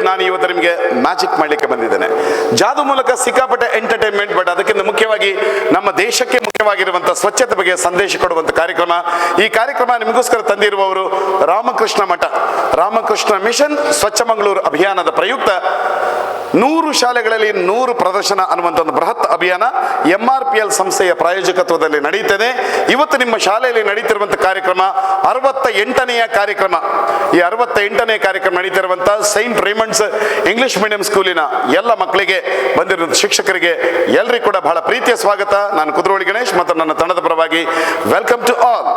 ನಾನು ಇವತ್ತು ನಿಮಗೆ ಮ್ಯಾಜಿಕ್ ಮಾಡಲಿಕ್ಕೆ ಬಂದಿದ್ದೇನೆ. ಜಾದು ಮೂಲಕ ಸಿಕ್ಕಾಪಟ್ಟೆ ಎಂಟರ್ಟೈನ್ಮೆಂಟ್, ಬಟ್ ಅದಕ್ಕಿಂತ ಮುಖ್ಯವಾಗಿ ನಮ್ಮ ದೇಶಕ್ಕೆ ಮುಖ್ಯವಾಗಿರುವಂತಹ ಸ್ವಚ್ಛತೆ ಬಗ್ಗೆ ಸಂದೇಶ ಕೊಡುವಂತ ಕಾರ್ಯಕ್ರಮ. ಈ ಕಾರ್ಯಕ್ರಮ ನಿಮಗೋಸ್ಕರ ತಂದಿರುವವರು ರಾಮಕೃಷ್ಣ ಮಠ, ರಾಮಕೃಷ್ಣ ಮಿಷನ್ ಸ್ವಚ್ಛ ಮಂಗಳೂರು ಅಭಿಯಾನದ ಪ್ರಯುಕ್ತ 100 ಶಾಲೆಗಳಲ್ಲಿ 100 ಪ್ರದರ್ಶನ ಅನ್ನುವಂಥ ಒಂದು ಬೃಹತ್ ಅಭಿಯಾನ MRPL ಸಂಸ್ಥೆಯ ಪ್ರಾಯೋಜಕತ್ವದಲ್ಲಿ ನಡೆಯುತ್ತದೆ. ಇವತ್ತು ನಿಮ್ಮ ಶಾಲೆಯಲ್ಲಿ ನಡೀತಿರುವಂಥ ಕಾರ್ಯಕ್ರಮ 68ನೇ ಕಾರ್ಯಕ್ರಮ. ಈ 68ನೇ ಕಾರ್ಯಕ್ರಮ ನಡೀತಿರುವಂಥ ಸೈಂಟ್ ರೇಮಂಡ್ಸ್ ಇಂಗ್ಲಿಷ್ ಮೀಡಿಯಂ ಸ್ಕೂಲಿನ ಎಲ್ಲ ಮಕ್ಕಳಿಗೆ, ಬಂದಿರುವಂಥ ಶಿಕ್ಷಕರಿಗೆ ಎಲ್ಲರಿಗೂ ಕೂಡ ಬಹಳ ಪ್ರೀತಿಯ ಸ್ವಾಗತ. ನಾನು ಕುದ್ರೋಳಿ ಗಣೇಶ್ ಮತ್ತು ನನ್ನ ತಂಡದ ಪರವಾಗಿ ವೆಲ್ಕಮ್ ಟು ಆಲ್.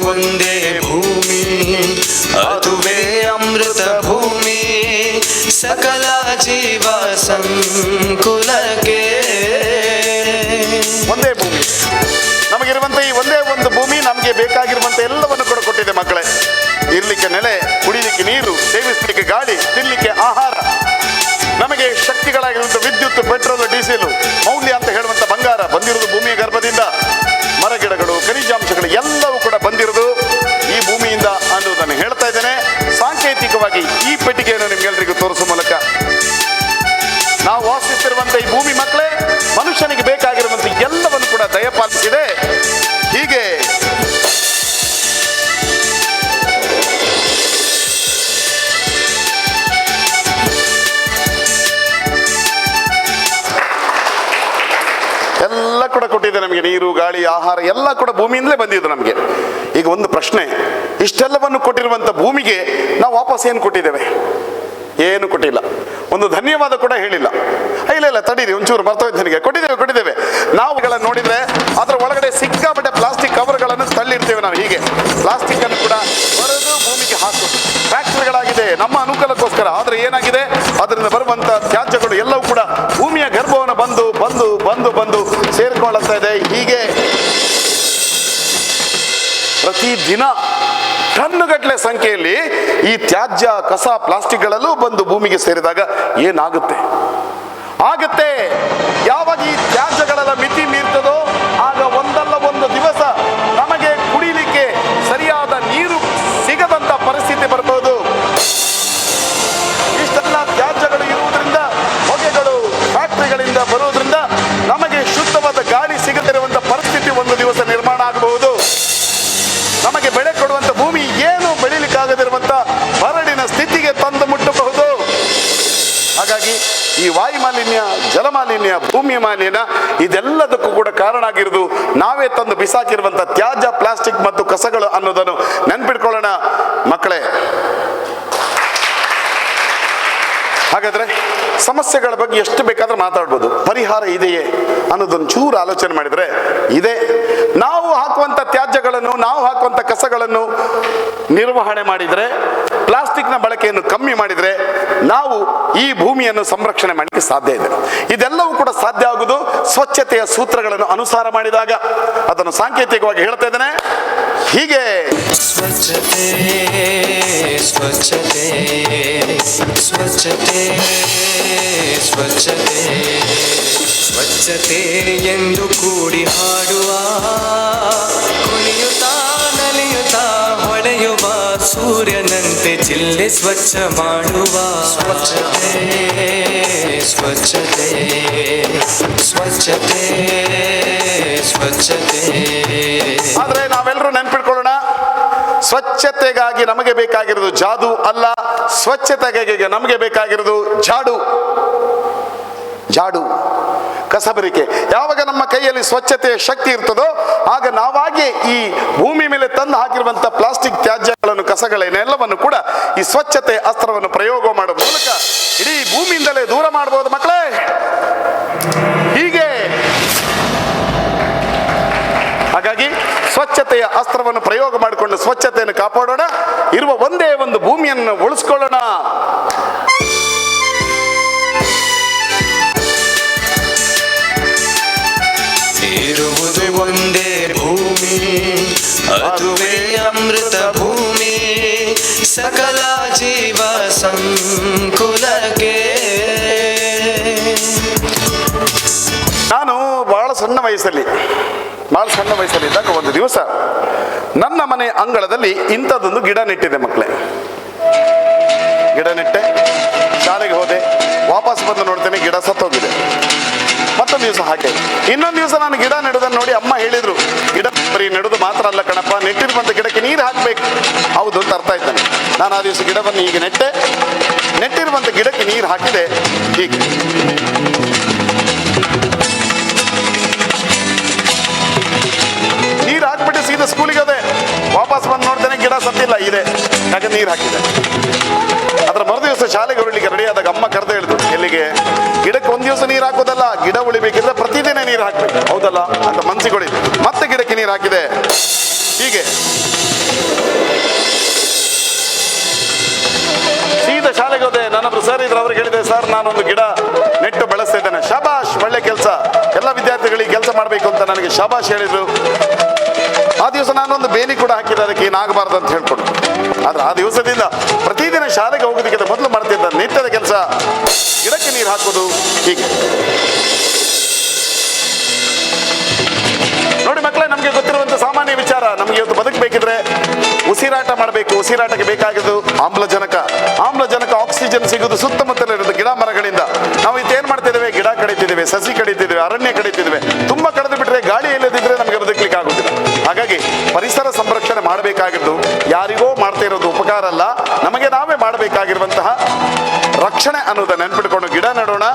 ಒಂದೇ ಭೂಮಿ, ಅದುವೇ ಅಮೃತ ಭೂಮಿ, ಸಕಲ ಜೀವ ಸಂಕುಲಕ್ಕೆ. ಒಂದೇ ಭೂಮಿ, ನಮಗಿರುವಂತ ಈ ಒಂದೇ ಒಂದು ಭೂಮಿ ನಮಗೆ ಬೇಕಾಗಿರುವಂತ ಎಲ್ಲವನ್ನು ಕೂಡ ಕೊಟ್ಟಿದೆ ಮಕ್ಕಳೇ. ಇರ್ಲಿಕ್ಕೆ ನೆಲೆ, ಕುಡಿಲಿಕ್ಕೆ ನೀರು, ಸೇವಿಸಲಿಕ್ಕೆ ಗಾಳಿ, ತಿನ್ನಲಿಕ್ಕೆ ಆಹಾರ, ನಮಗೆ ಶಕ್ತಿಗಳಾಗಿರುವಂತ ವಿದ್ಯುತ್, ಪೆಟ್ರೋಲ್, ಡೀಸೆಲ್, ಮೌಲ್ಯ ಅಂತ ಹೇಳುವಂತ ಬಂಗಾರ ಬಂದಿರುವುದು ಭೂಮಿಯ ಗರ್ಭದಿಂದ. ಮರಗಿಡಗಳು, ಖನಿಜಾಂಶಗಳು ಎಲ್ಲವೂ ಕೂಡ ಬಂದಿರುವುದು ಈ ಭೂಮಿಯಿಂದ ಅನ್ನೋದನ್ನು ಹೇಳ್ತಾ ಇದ್ದೇನೆ. ಸಾಂಕೇತಿಕವಾಗಿ ಈ ಪೆಟ್ಟಿಗೆಯನ್ನು ನಿಮ್ಗೆಲ್ಲರಿಗೂ ತೋರಿಸುವ ಮೂಲಕ ನಾವು ವಾಸಿಸುತ್ತಿರುವಂತ ಈ ಭೂಮಿ ಮಕ್ಕಳೇ ಮನುಷ್ಯನಿಗೆ ಬೇಕಾಗಿರುವಂತ ಎಲ್ಲವನ್ನು ಕೂಡ ದಯಪಾಲಿಸಿದೆ. ಹೀಗೆ ಎಲ್ಲ ಕೂಡ ಕೊಟ್ಟಿದೆ ನಮಗೆ. ನೀರು, ಗಾಳಿ, ಆಹಾರ ಎಲ್ಲ ಕೂಡ ಭೂಮಿಯಿಂದಲೇ ಬಂದಿದ್ದು ನಮಗೆ. ಈಗ ಒಂದು ಪ್ರಶ್ನೆ, ಇಷ್ಟೆಲ್ಲವನ್ನು ಕೊಟ್ಟಿರುವಂತ ಭೂಮಿಗೆ ನಾವು ವಾಪಸ್ ಏನು ಕೊಟ್ಟಿದ್ದೇವೆ? ಏನು ಕೊಟ್ಟಿಲ್ಲ. ಒಂದು ಧನ್ಯವಾದ ಕೂಡ ಹೇಳಿಲ್ಲ. ಇಲ್ಲ ತಡೀರಿ, ಒಂಚೂರು ಮರ್ತೋಯ್ತು ನನಗೆ. ಕೊಟ್ಟಿದ್ದೇವೆ. ನಾವುಗಳನ್ನು ನೋಡಿದ್ರೆ ಅದರ ಒಳಗಡೆ ಸಿಕ್ಕಾಪಟ್ಟೆ ಪ್ಲಾಸ್ಟಿಕ್ ಕವರ್ಗಳನ್ನು ತಳ್ಳಿರ್ತೇವೆ. ನಾವು ಹೀಗೆ ಪ್ಲಾಸ್ಟಿಕ್ ಅನ್ನು ಕೂಡ ಬರೆದು ಭೂಮಿಗೆ ಹಾಕೋದು ಫ್ಯಾಕ್ಟರಿಗಳಾಗಿದೆ ನಮ್ಮ ಅನುಕೂಲಕ್ಕೋಸ್ಕರ. ಆದ್ರೆ ಏನಾಗಿದೆ, ಅದರಿಂದ ಬರುವಂತ ತ್ಯಾಜ್ಯಗಳು ಎಲ್ಲವೂ ಕೂಡ ಭೂಮಿಯ ಗರ್ಭವನ್ನು ಬಂದು ಬಂದು ಬಂದು ಬಂದು ಸೇರಿಕೊಳ್ಳುತ್ತಾ ಇದೆ. ಹೀಗೆ ಪ್ರತಿದಿನ ಟನ್ನುಗಟ್ಟಲೆ ಸಂಖ್ಯೆಯಲ್ಲಿ ಈ ತ್ಯಾಜ್ಯ, ಕಸ, ಪ್ಲಾಸ್ಟಿಕ್ಗಳಲ್ಲೂ ಬಂದು ಭೂಮಿಗೆ ಸೇರಿದಾಗ ಏನಾಗುತ್ತೆ? ಯಾವಾಗ ಈ ತ್ಯಾಜ್ಯಗಳೆಲ್ಲ ಮಿತಿ ಮೀರ್ತದೋ ಆಗ ಒಂದಲ್ಲ ಒಂದು ದಿವಸ ನಮಗೆ ಕುಡಿಲಿಕ್ಕೆ ಸರಿಯಾದ ನೀರು ಸಿಗದಂತ ಪರಿಸ್ಥಿತಿ ಬರಬಹುದು. ಇಷ್ಟೆಲ್ಲ ತ್ಯಾಜ್ಯಗಳು ಇರುವುದರಿಂದ, ಹೊಗೆಗಳು ಫ್ಯಾಕ್ಟರಿಗಳಿಂದ ಬರುವುದರಿಂದ ನಮಗೆ ಶುದ್ಧವಾದ ಗಾಳಿ ಸಿಗದಿರುವಂತ ಪರಿಸ್ಥಿತಿ ಒಂದು ದಿವಸ ನಿರ್ಮಾಣ ಆಗಬಹುದು. ನಮಗೆ ಬೆಳೆ ಕೊಡುವಂತ ಭೂಮಿ ಏನು ಬೆಳೀಲಿಕ್ಕಾಗದಿರುವಂತ ಬರಡಿನ ಸ್ಥಿತಿಗೆ ತಂದು ಮುಟ್ಟಬಹುದು. ಹಾಗಾಗಿ ಈ ವಾಯು ಮಾಲಿನ್ಯ, ಜಲ ಮಾಲಿನ್ಯ, ಭೂಮಿಯ ಮಾಲಿನ್ಯ ಇದೆಲ್ಲದಕ್ಕೂ ಕೂಡ ಕಾರಣ ಆಗಿರುವುದು ನಾವೇ ತಂದು ಬಿಸಾಕಿರುವಂತ ತ್ಯಾಜ್ಯ, ಪ್ಲಾಸ್ಟಿಕ್ ಮತ್ತು ಕಸಗಳು ಅನ್ನೋದನ್ನು ನೆನ್ಪಿಟ್ಕೊಳ್ಳೋಣ ಮಕ್ಕಳೇ. ಹಾಗಾದ್ರೆ ಸಮಸ್ಯೆಗಳ ಬಗ್ಗೆ ಎಷ್ಟು ಬೇಕಾದ್ರೂ ಮಾತಾಡ್ಬೋದು, ಪರಿಹಾರ ಇದೆಯೇ ಅನ್ನೋದೊಂದು ಚೂರು ಆಲೋಚನೆ ಮಾಡಿದ್ರೆ ಇದೆ. ನಾವು ಹಾಕುವಂತ ತ್ಯಾಜ್ಯಗಳು ಕಸಗಳನ್ನು, ನಾವು ಹಾಕುವಂಥ ಕಸಗಳನ್ನು ನಿರ್ವಹಣೆ ಮಾಡಿದರೆ, ಪ್ಲಾಸ್ಟಿಕ್ನ ಬಳಕೆಯನ್ನು ಕಮ್ಮಿ ಮಾಡಿದರೆ ನಾವು ಈ ಭೂಮಿಯನ್ನು ಸಂರಕ್ಷಣೆ ಮಾಡಲಿಕ್ಕೆ ಸಾಧ್ಯ ಇದೆ. ಇದೆಲ್ಲವೂ ಕೂಡ ಸಾಧ್ಯ ಆಗುವುದು ಸ್ವಚ್ಛತೆಯ ಸೂತ್ರಗಳನ್ನು ಅನುಸಾರ ಮಾಡಿದಾಗ. ಅದನ್ನು ಸಾಂಕೇತಿಕವಾಗಿ ಹೇಳ್ತಾ ಇದ್ದೇನೆ ಹೀಗೆ: ಸ್ವಚ್ಛತೆ ಸ್ವಚ್ಛತೆ ಸ್ವಚ್ಛತೆ ಸ್ವಚ್ಛತೆ ಸ್ವಚ್ಛತೆ ಎಂದು ಕೂಡಿ ಹಾಡುವ, ಕುಣಿಯುತ್ತಾ ನಲಿಯುತ್ತಾ ಹೊಳೆಯುವ ಸೂರ್ಯನಂತೆ ಜಿಲ್ಲೆ ಸ್ವಚ್ಛ ಮಾಡುವ. ಸ್ವಚ್ಛತೆ ಸ್ವಚ್ಛತೆ ಸ್ವಚ್ಛತೆ ಸ್ವಚ್ಛತೆ. ಆದರೆ ನಾವೆಲ್ಲರೂ ನೆನ್ಪಿಟ್ಕೊಳ್ಳೋಣ, ಸ್ವಚ್ಛತೆಗಾಗಿ ನಮಗೆ ಬೇಕಾಗಿರೋದು ಜಾದು ಅಲ್ಲ, ಸ್ವಚ್ಛತೆಗಾಗಿ ನಮಗೆ ಬೇಕಾಗಿರೋದು ಜಾಡು. ಜಾಡು, ಕಸಬರಿಕೆ. ಯಾವಾಗ ನಮ್ಮ ಕೈಯಲ್ಲಿ ಸ್ವಚ್ಛತೆಯ ಶಕ್ತಿ ಇರ್ತದೋ ಆಗ ನಾವಾಗೆ ಈ ಭೂಮಿ ಮೇಲೆ ತಂದು ಹಾಕಿರುವಂಥ ಪ್ಲಾಸ್ಟಿಕ್ ತ್ಯಾಜ್ಯಗಳನ್ನು, ಕಸಗಳನ್ನೆಲ್ಲವನ್ನು ಕೂಡ ಈ ಸ್ವಚ್ಛತೆ ಅಸ್ತ್ರವನ್ನು ಪ್ರಯೋಗ ಮಾಡುವ ಮೂಲಕ ಇಡೀ ಭೂಮಿಯಿಂದಲೇ ದೂರ ಮಾಡಬಹುದು ಮಕ್ಕಳೇ. ಹೀಗೆ ಹಾಗಾಗಿ ಸ್ವಚ್ಛತೆಯ ಅಸ್ತ್ರವನ್ನು ಪ್ರಯೋಗ ಮಾಡಿಕೊಂಡು ಸ್ವಚ್ಛತೆಯನ್ನು ಕಾಪಾಡೋಣ, ಇರುವ ಒಂದೇ ಒಂದು ಭೂಮಿಯನ್ನು ಉಳಿಸ್ಕೊಳ್ಳೋಣ. ಇರುವುದು ಒಂದೇ ಭೂಮಿ, ಅದುವೇ ಅಮೃತ ಭೂಮಿ, ಸಕಲ ಜೀವ ಸಂಕುಲಕ್ಕೆ. ನಾನು ಬಹಳ ಸಣ್ಣ ವಯಸ್ಸಲ್ಲಿದ್ದಾಗ ಒಂದು ದಿವಸ ನನ್ನ ಮನೆ ಅಂಗಳದಲ್ಲಿ ಇಂಥದ್ದೊಂದು ಗಿಡ ನೆಟ್ಟಿದೆ ಮಕ್ಕಳೇ. ಗಿಡ ನೆಟ್ಟೆ, ಶಾಲೆಗೆ ಹೋದೆ, ವಾಪಸ್ ಬಂದು ನೋಡ್ತೇನೆ ಗಿಡ ಸತ್ತೋಗಿದೆ. ಮತ್ತೊಂದು ದಿವಸ ಹಾಗೆ, ಇನ್ನೊಂದು ದಿವಸ ನಾನು ಗಿಡ ನೆಡೋದನ್ನು ನೋಡಿ ಅಮ್ಮ ಹೇಳಿದ್ರು, ಗಿಡ ಬರೀ ನೆಡೋದು ಮಾತ್ರ ಅಲ್ಲ ಕಣಪ್ಪ, ನೆಟ್ಟಿರುವಂಥ ಗಿಡಕ್ಕೆ ನೀರು ಹಾಕಬೇಕು. ಹೌದು ಅಂತ ಅರ್ಥ ಆಯ್ತಾನೆ. ನಾನು ಆ ದಿವಸ ಗಿಡವನ್ನು ಹೀಗೆ ನೆಟ್ಟೆ, ನೆಟ್ಟಿರುವಂಥ ಗಿಡಕ್ಕೆ ನೀರು ಹಾಕಿದೆ. ಹೀಗೆ ನೀರು ಹಾಕ್ಬಿಟ್ಟು ಸೀದಾ ಸ್ಕೂಲಿಗೆ ಹೋದೆ. ವಾಪಸ್ ಬಂದು ನೋಡ್ತೇನೆ ಗಿಡ ಸತ್ತಿಲ್ಲ ಇದೆ, ಯಾಕೆ ನೀರು ಹಾಕಿದೆ. ಅದರ ಮರು ದಿವಸ ಶಾಲೆಗೆ ಹೊರಡ್ಲಿಕ್ಕೆ ರೆಡಿ ಆದಾಗ ಅಮ್ಮ ಕರೆದು ಹೇಳಿದ್ರು, ಎಲ್ಲಿಗೆ? ಗಿಡಕ್ಕೆ ಒಂದು ದಿವಸ ನೀರು ಹಾಕೋದಲ್ಲ, ಗಿಡ ಉಳಿಬೇಕಿದ್ರೆ ಪ್ರತಿದಿನ ನೀರು ಹಾಕ್ಬೇಕು, ಹೌದಲ್ಲ ಅಂತ ಮನಸ್ಸಿಗೊಳಿ. ಮತ್ತೆ ಗಿಡಕ್ಕೆ ನೀರು ಹಾಕಿದೆ. ಹೀಗೆ ಸೀದಾ ಶಾಲೆಗೆ ಹೋದೆ. ನನ್ನೊಬ್ರು ಸರ್ ಇದ್ರು, ಅವ್ರಿಗೆ ಹೇಳಿದೆ, ಸರ್ ನಾನೊಂದು ಗಿಡ ನೆಟ್ಟು ಬೆಳೆಸ್ತಾ ಇದ್ದೇನೆ. ಶಾಬಾಷ್, ಒಳ್ಳೆ ಕೆಲಸ, ಎಲ್ಲ ವಿದ್ಯಾರ್ಥಿಗಳಿಗೆ ಕೆಲಸ ಮಾಡಬೇಕು ಅಂತ ನನಗೆ ಶಾಬಾಷ್ ಹೇಳಿದ್ರು. ಆ ದಿವಸ ನಾನೊಂದು ಬೇಲಿ ಕೂಡ ಹಾಕಿದ್ದೆ, ಅದಕ್ಕೆ ಏನಾಗಬಾರ್ದು ಅಂತ ಹೇಳ್ಕೊಂಡು. ಆದ್ರೆ ಆ ದಿವಸದಿಂದ ಪ್ರತಿದಿನ ಶಾಲೆಗೆ ಹೋಗೋದಕ್ಕಿಂತ ಮೊದಲು ಮಾಡ್ತಿದ್ದ ನಿತ್ಯದ ಕೆಲಸ ಗಿಡಕ್ಕೆ ನೀರು ಹಾಕೋದು. ಹೀಗೆ ನೋಡಿ ಮಕ್ಕಳೇ, ನಮಗೆ ಗೊತ್ತಿರುವಂಥ ಸಾಮಾನ್ಯ ವಿಚಾರ, ನಮಗೆ ಇವತ್ತು ಬದುಕಬೇಕಿದ್ರೆ ಉಸಿರಾಟ ಮಾಡಬೇಕು. ಉಸಿರಾಟಕ್ಕೆ ಬೇಕಾಗಿದ್ದು ಆಮ್ಲಜನಕ. ಆಮ್ಲಜನಕ, ಆಕ್ಸಿಜನ್ ಸಿಗೋದು ಸುತ್ತಮುತ್ತಲಿರೋದು ಗಿಡ ಮರಗಳಿಂದ. ನಾವು ಇತ್ತೇನು ಮಾಡ್ತಿದ್ದೇವೆ? ಗಿಡ ಕಡಿತಿದ್ದೇವೆ, ಸಸಿ ಕಡಿತಿದ್ದೇವೆ, ಅರಣ್ಯ ಕಡಿತಿದ್ದೇವೆ. ತುಂಬ ಕಡಿದು ಬಿಟ್ಟರೆ ಗಾಳಿ ಇಲ್ಲದಿದ್ದರೆ ನಮಗೆ ಬದುಕಲಿಕ್ಕೆ ಆಗೋದಿಲ್ಲ. ಹಾಗಾಗಿ ಪರಿಸರ ಸಂರಕ್ಷಣೆ ಮಾಡಬೇಕಾಗಿದ್ದು ಯಾರಿಗೋ ಮಾಡ್ತಾ ಇರೋದು ಉಪಕಾರ ಅಲ್ಲ, ನಮಗೆ ನಾವೇ ಮಾಡಬೇಕಾಗಿರುವಂತಹ ರಕ್ಷಣೆ ಅನ್ನೋದನ್ನು ನೆನ್ಪಿಟ್ಕೊಂಡು ಗಿಡ ನೆಡೋಣ,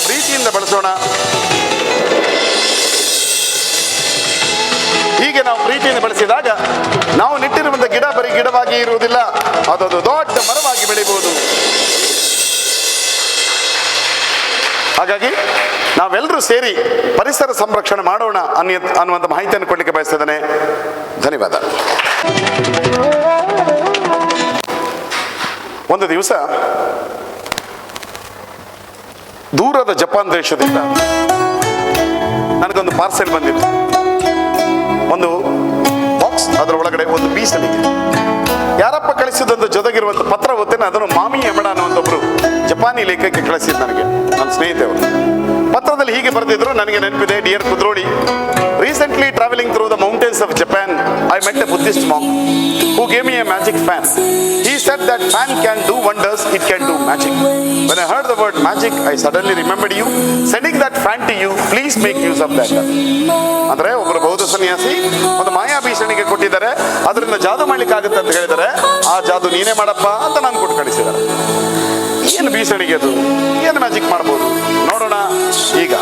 ಪ್ರೀತಿಯಿಂದ ಬಳಸೋಣ. ಹೀಗೆ ನಾವು ಪ್ರೀತಿಯನ್ನು ಬೆಳೆಸಿದಾಗ ನಾವು ನೆಟ್ಟಿರುವಂಥ ಗಿಡ ಬರೀ ಗಿಡವಾಗಿ ಇರುವುದಿಲ್ಲ, ಅದೊಂದು ದೊಡ್ಡ ಮರವಾಗಿ ಬೆಳೆಯಬಹುದು. ಹಾಗಾಗಿ ನಾವೆಲ್ಲರೂ ಸೇರಿ ಪರಿಸರ ಸಂರಕ್ಷಣೆ ಮಾಡೋಣ ಅನ್ನುವಂಥ ಮಾಹಿತಿಯನ್ನು ಕೊಡಲಿಕ್ಕೆ ಬಯಸ್ತಿದ್ದೇನೆ. ಧನ್ಯವಾದ. ಒಂದು ದಿವಸ ದೂರದ ಜಪಾನ್ ದೇಶದಿಂದ ನನಗೊಂದು ಪಾರ್ಸೆಲ್ ಬಂದಿತ್ತು. ಒಂದು ಬಾಕ್ಸ್, ಅದರ ಒಳಗಡೆ ಒಂದು ಬೀಸಣಿಗೆ. ಯಾರಪ್ಪ ಕಳಿಸಿದಂತ ಜೊತೆಗಿರುವಂಥ ಪತ್ರ ಓದ್ತೇನೆ. ಅದನ್ನು ಮಾಮಿ ಯಮಡ ಅನ್ನುವಂಥೊಬ್ರು ಜಪಾನಿ ಲೇಖಕಕ್ಕೆ ಕಳಿಸಿದ್ದು ನನಗೆ, ನನ್ನ ಸ್ನೇಹಿತೆಯವರು. ಪತ್ರದಲ್ಲಿ ಹೀಗೆ ಬರೆದಿದ್ರು, ನನಗೆ ನೆನಪಿದೆ. Dear Kudroli, recently traveling through the mountains of Japan, I met a Buddhist monk who gave me a magic fan. He said that fan can do wonders, it can do magic. When I heard the word magic, I suddenly remembered you. Sending that fan to you, please make use of that. ಅಂದ್ರೆ ಒಬ್ಬರು ಬೌದ್ಧ ಸನ್ಯಾಸಿ ಒಂದು ಮಾಯಾ ಭೀಷಣಿಗೆ ಕೊಟ್ಟಿದ್ದಾರೆ, ಅದರಿಂದ ಜಾದು ಮಾಡ್ಲಿಕ್ಕೆ ಆಗುತ್ತೆ ಅಂತ ಹೇಳಿದರೆ, ಆ ಜಾದು ನೀನೇ ಮಾಡಪ್ಪ ಅಂತ ನಾನು ಕೊಟ್ಟು ಕಳಿಸಿದ್ದಾರೆ. ಏನು ಭೀಷಣಿಗೆ ಅದು, ಏನು ಮ್ಯಾಜಿಕ್ ಮಾಡ್ಬೋದು ನೋಡೋಣ ಈಗ.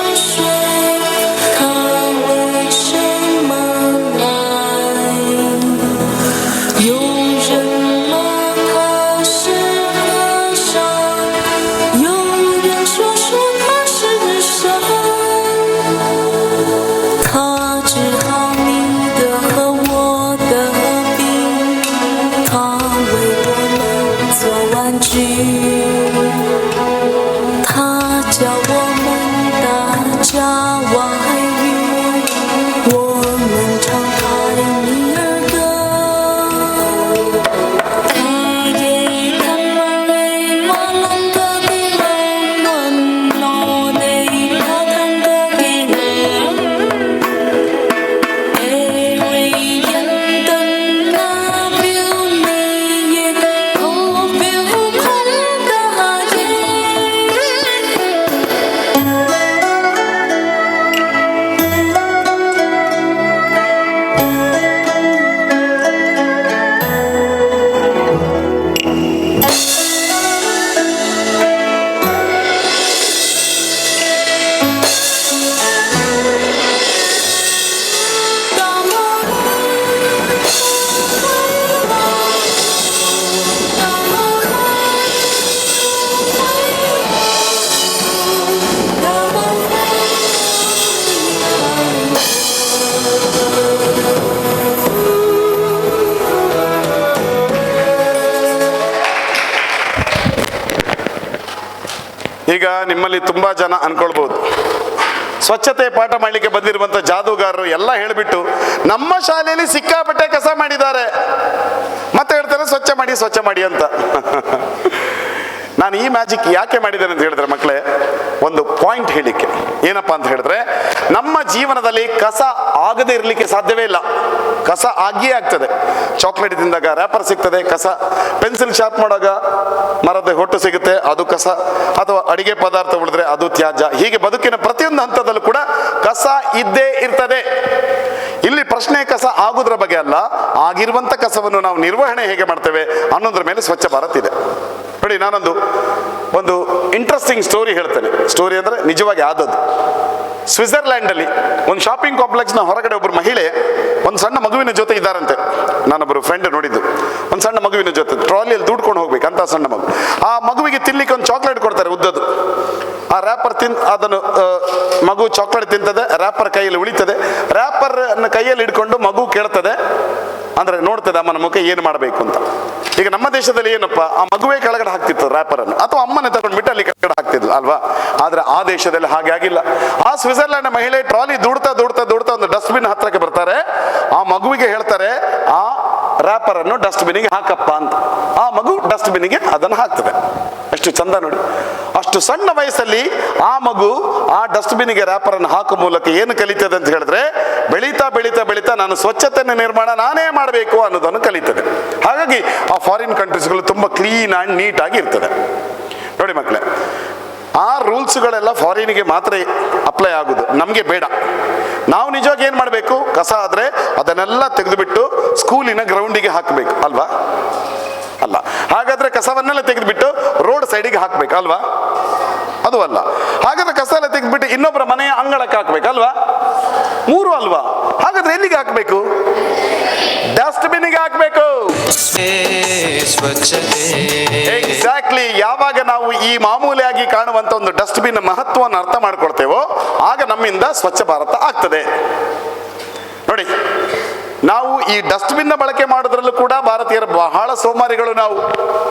ನಮ್ಮಲ್ಲಿ ತುಂಬಾ ಜನ ಅನ್ಕೊಳ್ಬಹುದು, ಸ್ವಚ್ಛತೆ ಪಾಠ ಮಾಡಲಿಕ್ಕೆ ಬಂದಿರುವಂತ ಜಾದೂಗಾರರು ಎಲ್ಲ ಹೇಳಿಬಿಟ್ಟು ನಮ್ಮ ಶಾಲೆಯಲ್ಲಿ ಸಿಕ್ಕಾಪಟ್ಟೆ ಕಸ ಮಾಡಿದ್ದಾರೆ, ಮತ್ತೆ ಹೇಳ್ತಾರೆ ಸ್ವಚ್ಛ ಮಾಡಿ ಅಂತ. ನಾನು ಈ ಮ್ಯಾಜಿಕ್ ಯಾಕೆ ಮಾಡಿದ್ದೇನೆ ಅಂತ ಹೇಳಿದ್ರೆ ಮಕ್ಕಳೇ, ಒಂದು ಪಾಯಿಂಟ್ ಹೇಳಿಕ್ಕೆ. ಏನಪ್ಪಾ ಅಂತ ಹೇಳಿದ್ರೆ, ನಮ್ಮ ಜೀವನದಲ್ಲಿ ಕಸ ಆಗದೆ ಇರಲಿಕ್ಕೆ ಸಾಧ್ಯವೇ ಇಲ್ಲ. ಕಸ ಆಗಿಯೇ ಆಗ್ತದೆ. ಚಾಕ್ಲೇಟ್ ತಿಂದಾಗ ರ್ಯಾಪರ್ ಸಿಗ್ತದೆ, ಕಸ. ಪೆನ್ಸಿಲ್ ಶಾರ್ಪ್ ಮಾಡುವಾಗ ಮರದ ಹೊಟ್ಟು ಸಿಗುತ್ತೆ, ಅದು ಕಸ. ಅಥವಾ ಅಡಿಗೆ ಪದಾರ್ಥ ಉಳಿದ್ರೆ ಅದು ತ್ಯಾಜ್ಯ. ಹೀಗೆ ಬದುಕಿನ ಪ್ರತಿಯೊಂದು ಹಂತದಲ್ಲೂ ಕೂಡ ಕಸ ಇದ್ದೇ ಇರ್ತದೆ. ಇಲ್ಲಿ ಪ್ರಶ್ನೆ ಕಸ ಆಗುದ್ರ ಬಗ್ಗೆ ಅಲ್ಲ, ಆಗಿರುವಂತ ಕಸವನ್ನು ನಾವು ನಿರ್ವಹಣೆ ಹೇಗೆ ಮಾಡ್ತೇವೆ ಅನ್ನೋದ್ರ ಮೇಲೆ ಸ್ವಚ್ಛ ಭಾರತ್ ಇದೆ. ನೋಡಿ, ಒಂದು ಇಂಟ್ರೆಸ್ಟಿಂಗ್ ಸ್ಟೋರಿ ಹೇಳ್ತೇನೆ. ಸ್ಟೋರಿ ಅಂದ್ರೆ ನಿಜವಾಗಿ ಆದದ್ದು. ಸ್ವಿಟ್ಜರ್ಲ್ಯಾಂಡ್ ಅಲ್ಲಿ ಒಂದು ಶಾಪಿಂಗ್ ಕಾಂಪ್ಲೆಕ್ಸ್ ನ ಹೊರಗಡೆ ಒಬ್ಬರು ಮಹಿಳೆ ಒಂದು ಸಣ್ಣ ಮಗುವಿನ ಜೊತೆ ಇದ್ದಾರಂತೆ. ನಾನೊಬ್ಬರು ಫ್ರೆಂಡ್ ನೋಡಿದ್ದು. ಒಂದು ಸಣ್ಣ ಮಗುವಿನ ಜೊತೆ ಟ್ರಾಲಿಯಲ್ಲಿ ದುಡ್ಕೊಂಡು ಹೋಗ್ಬೇಕಂತ ಸಣ್ಣ ಮಗು. ಆ ಮಗುವಿಗೆ ತಿನ್ಲಿಕ್ಕೆ ಒಂದು ಚಾಕ್ಲೇಟ್ ಕೊಡ್ತಾರೆ, ಉದ್ದದ್ದು. ಆ ರ್ಯಾಪರ್ ಅದನ್ನು ಮಗು ಚಾಕ್ಲೇಟ್ ತಿಂತದೆ, ರ್ಯಾಪರ್ ಕೈಯಲ್ಲಿ ಉಳಿತದೆ. ರ್ಯಾಪರ್ ಕೈಯಲ್ಲಿ ಹಿಡ್ಕೊಂಡು ಮಗು ಕೇಳ್ತದೆ, ಅಂದ್ರೆ ನೋಡ್ತದೆ ಅಮ್ಮನ ಮುಖ ಏನು ಮಾಡಬೇಕು ಅಂತ. ಈಗ ನಮ್ಮ ದೇಶದಲ್ಲಿ ಏನಪ್ಪ, ಆ ಮಗುವೇ ಕೆಳಗಡೆ ಹಾಕ್ತಿತ್ತು ರ್ಯಾಪರ್ ಅನ್ನು, ಅಥವಾ ಅಮ್ಮನೇ ತಗೊಂಡ್ಬಿಟ್ಟು ಅಲ್ಲಿ ಕೆಳಗಡೆ ಹಾಕ್ತಿದ್ಲು ಅಲ್ವಾ. ಆದ್ರೆ ಆ ದೇಶದಲ್ಲಿ ಹಾಗೆ ಆಗಿಲ್ಲ. ಆ ಸ್ವಿಟ್ಜರ್ಲ್ಯಾಂಡ್ ಮಹಿಳೆ ಟ್ರಾಲಿ ದೂಡ್ತಾ ಒಂದು ಡಸ್ಟ್ಬಿನ್ ಹತ್ರಕ್ಕೆ ಬರ್ತಾರೆ. ಆ ಮಗುವಿಗೆ ಹೇಳ್ತಾರೆ, ಆ ರ್ಯಾಪರ್ ಅನ್ನು ಡಸ್ಟ್ಬಿನ್ಗೆ ಹಾಕಪ್ಪ ಅಂತ. ಆ ಮಗು ಡಸ್ಟ್ಬಿನ್ಗೆ ಅದನ್ನು ಹಾಕ್ತದೆ. ಎಷ್ಟು ಚಂದ ನೋಡಿ. ಅಷ್ಟು ಸಣ್ಣ ವಯಸ್ಸಲ್ಲಿ ಆ ಮಗು ಆ ಡಸ್ಟ್ಬಿನ್ಗೆ ರ್ಯಾಪರ್ ಅನ್ನು ಹಾಕುವ ಮೂಲಕ ಏನು ಕಲಿತದೆ ಅಂತ ಹೇಳಿದ್ರೆ, ಬೆಳೀತಾ ನಾನು ಸ್ವಚ್ಛತೆಯನ್ನು ನಿರ್ಮಾಣ ನಾನೇ ಮಾಡಬೇಕು ಅನ್ನೋದನ್ನು ಕಲಿತದೆ. ಹಾಗಾಗಿ ಆ ಫಾರಿನ್ ಕಂಟ್ರೀಸ್ಗಳು ತುಂಬಾ ಕ್ಲೀನ್ ಅಂಡ್ ನೀಟ್ ಆಗಿ ಇರ್ತದೆ. ನೋಡಿ ಮಕ್ಕಳೇ, ಆ ರೂಲ್ಸ್ಗಳೆಲ್ಲ ಫಾರಿನ್ಗೆ ಮಾತ್ರ ಅಪ್ಲೈ ಆಗುದು, ನಮಗೆ ಬೇಡ. ನಾವು ನಿಜವಾಗಿ ಏನ್ ಮಾಡಬೇಕು, ಕಸ ಆದ್ರೆ ಅದನ್ನೆಲ್ಲ ತೆಗೆದುಬಿಟ್ಟು ಸ್ಕೂಲಿನ ಗ್ರೌಂಡಿಗೆ ಹಾಕಬೇಕು ಅಲ್ವಾ. ಅಲ್ಲ, ಹಾಗಾದ್ರೆ ಕಸವನ್ನೆಲ್ಲ ತೆಗೆದುಬಿಟ್ಟು ರೋಡ್ ಸೈಡಿಗೆ ಹಾಕ್ಬೇಕು ಅಲ್ವಾ. ಅದು ಅಲ್ಲ. ಹಾಗಾದ್ರೆ ಕಸ ಎಲ್ಲ ತೆಗೆದ್ಬಿಟ್ಟು ಇನ್ನೊಬ್ಬರ ಮನೆಯ ಅಂಗಳಕ್ಕೆ ಹಾಕ್ಬೇಕಲ್ವಾ. ಮೂರು ಅಲ್ವಾ. ಹಾಗಾದ್ರೆ ಎಲ್ಲಿಗೆ ಹಾಕ್ಬೇಕು, ಡಸ್ಟ್ಬಿನ್ಗೆ ಹಾಕ್ಬೇಕು. ಎಕ್ಸಾಕ್ಟ್ಲಿ. ಯಾವಾಗ ನಾವು ಈ ಮಾಮೂಲಿಯಾಗಿ ಕಾಣುವಂತ ಒಂದು ಡಸ್ಟ್ಬಿನ್ ಮಹತ್ವವನ್ನು ಅರ್ಥ ಮಾಡ್ಕೊಳ್ತೇವೋ ಆಗ ನಮ್ಮಿಂದ ಸ್ವಚ್ಛ ಭಾರತ ಆಗ್ತದೆ. ನೋಡಿ, ನಾವು ಈ ಡಸ್ಟ್ಬಿನ್ ಬಳಕೆ ಮಾಡೋದ್ರಲ್ಲೂ ಕೂಡ ಭಾರತೀಯರ ಬಹಳ ಸೋಮಾರಿಗಳು ನಾವು.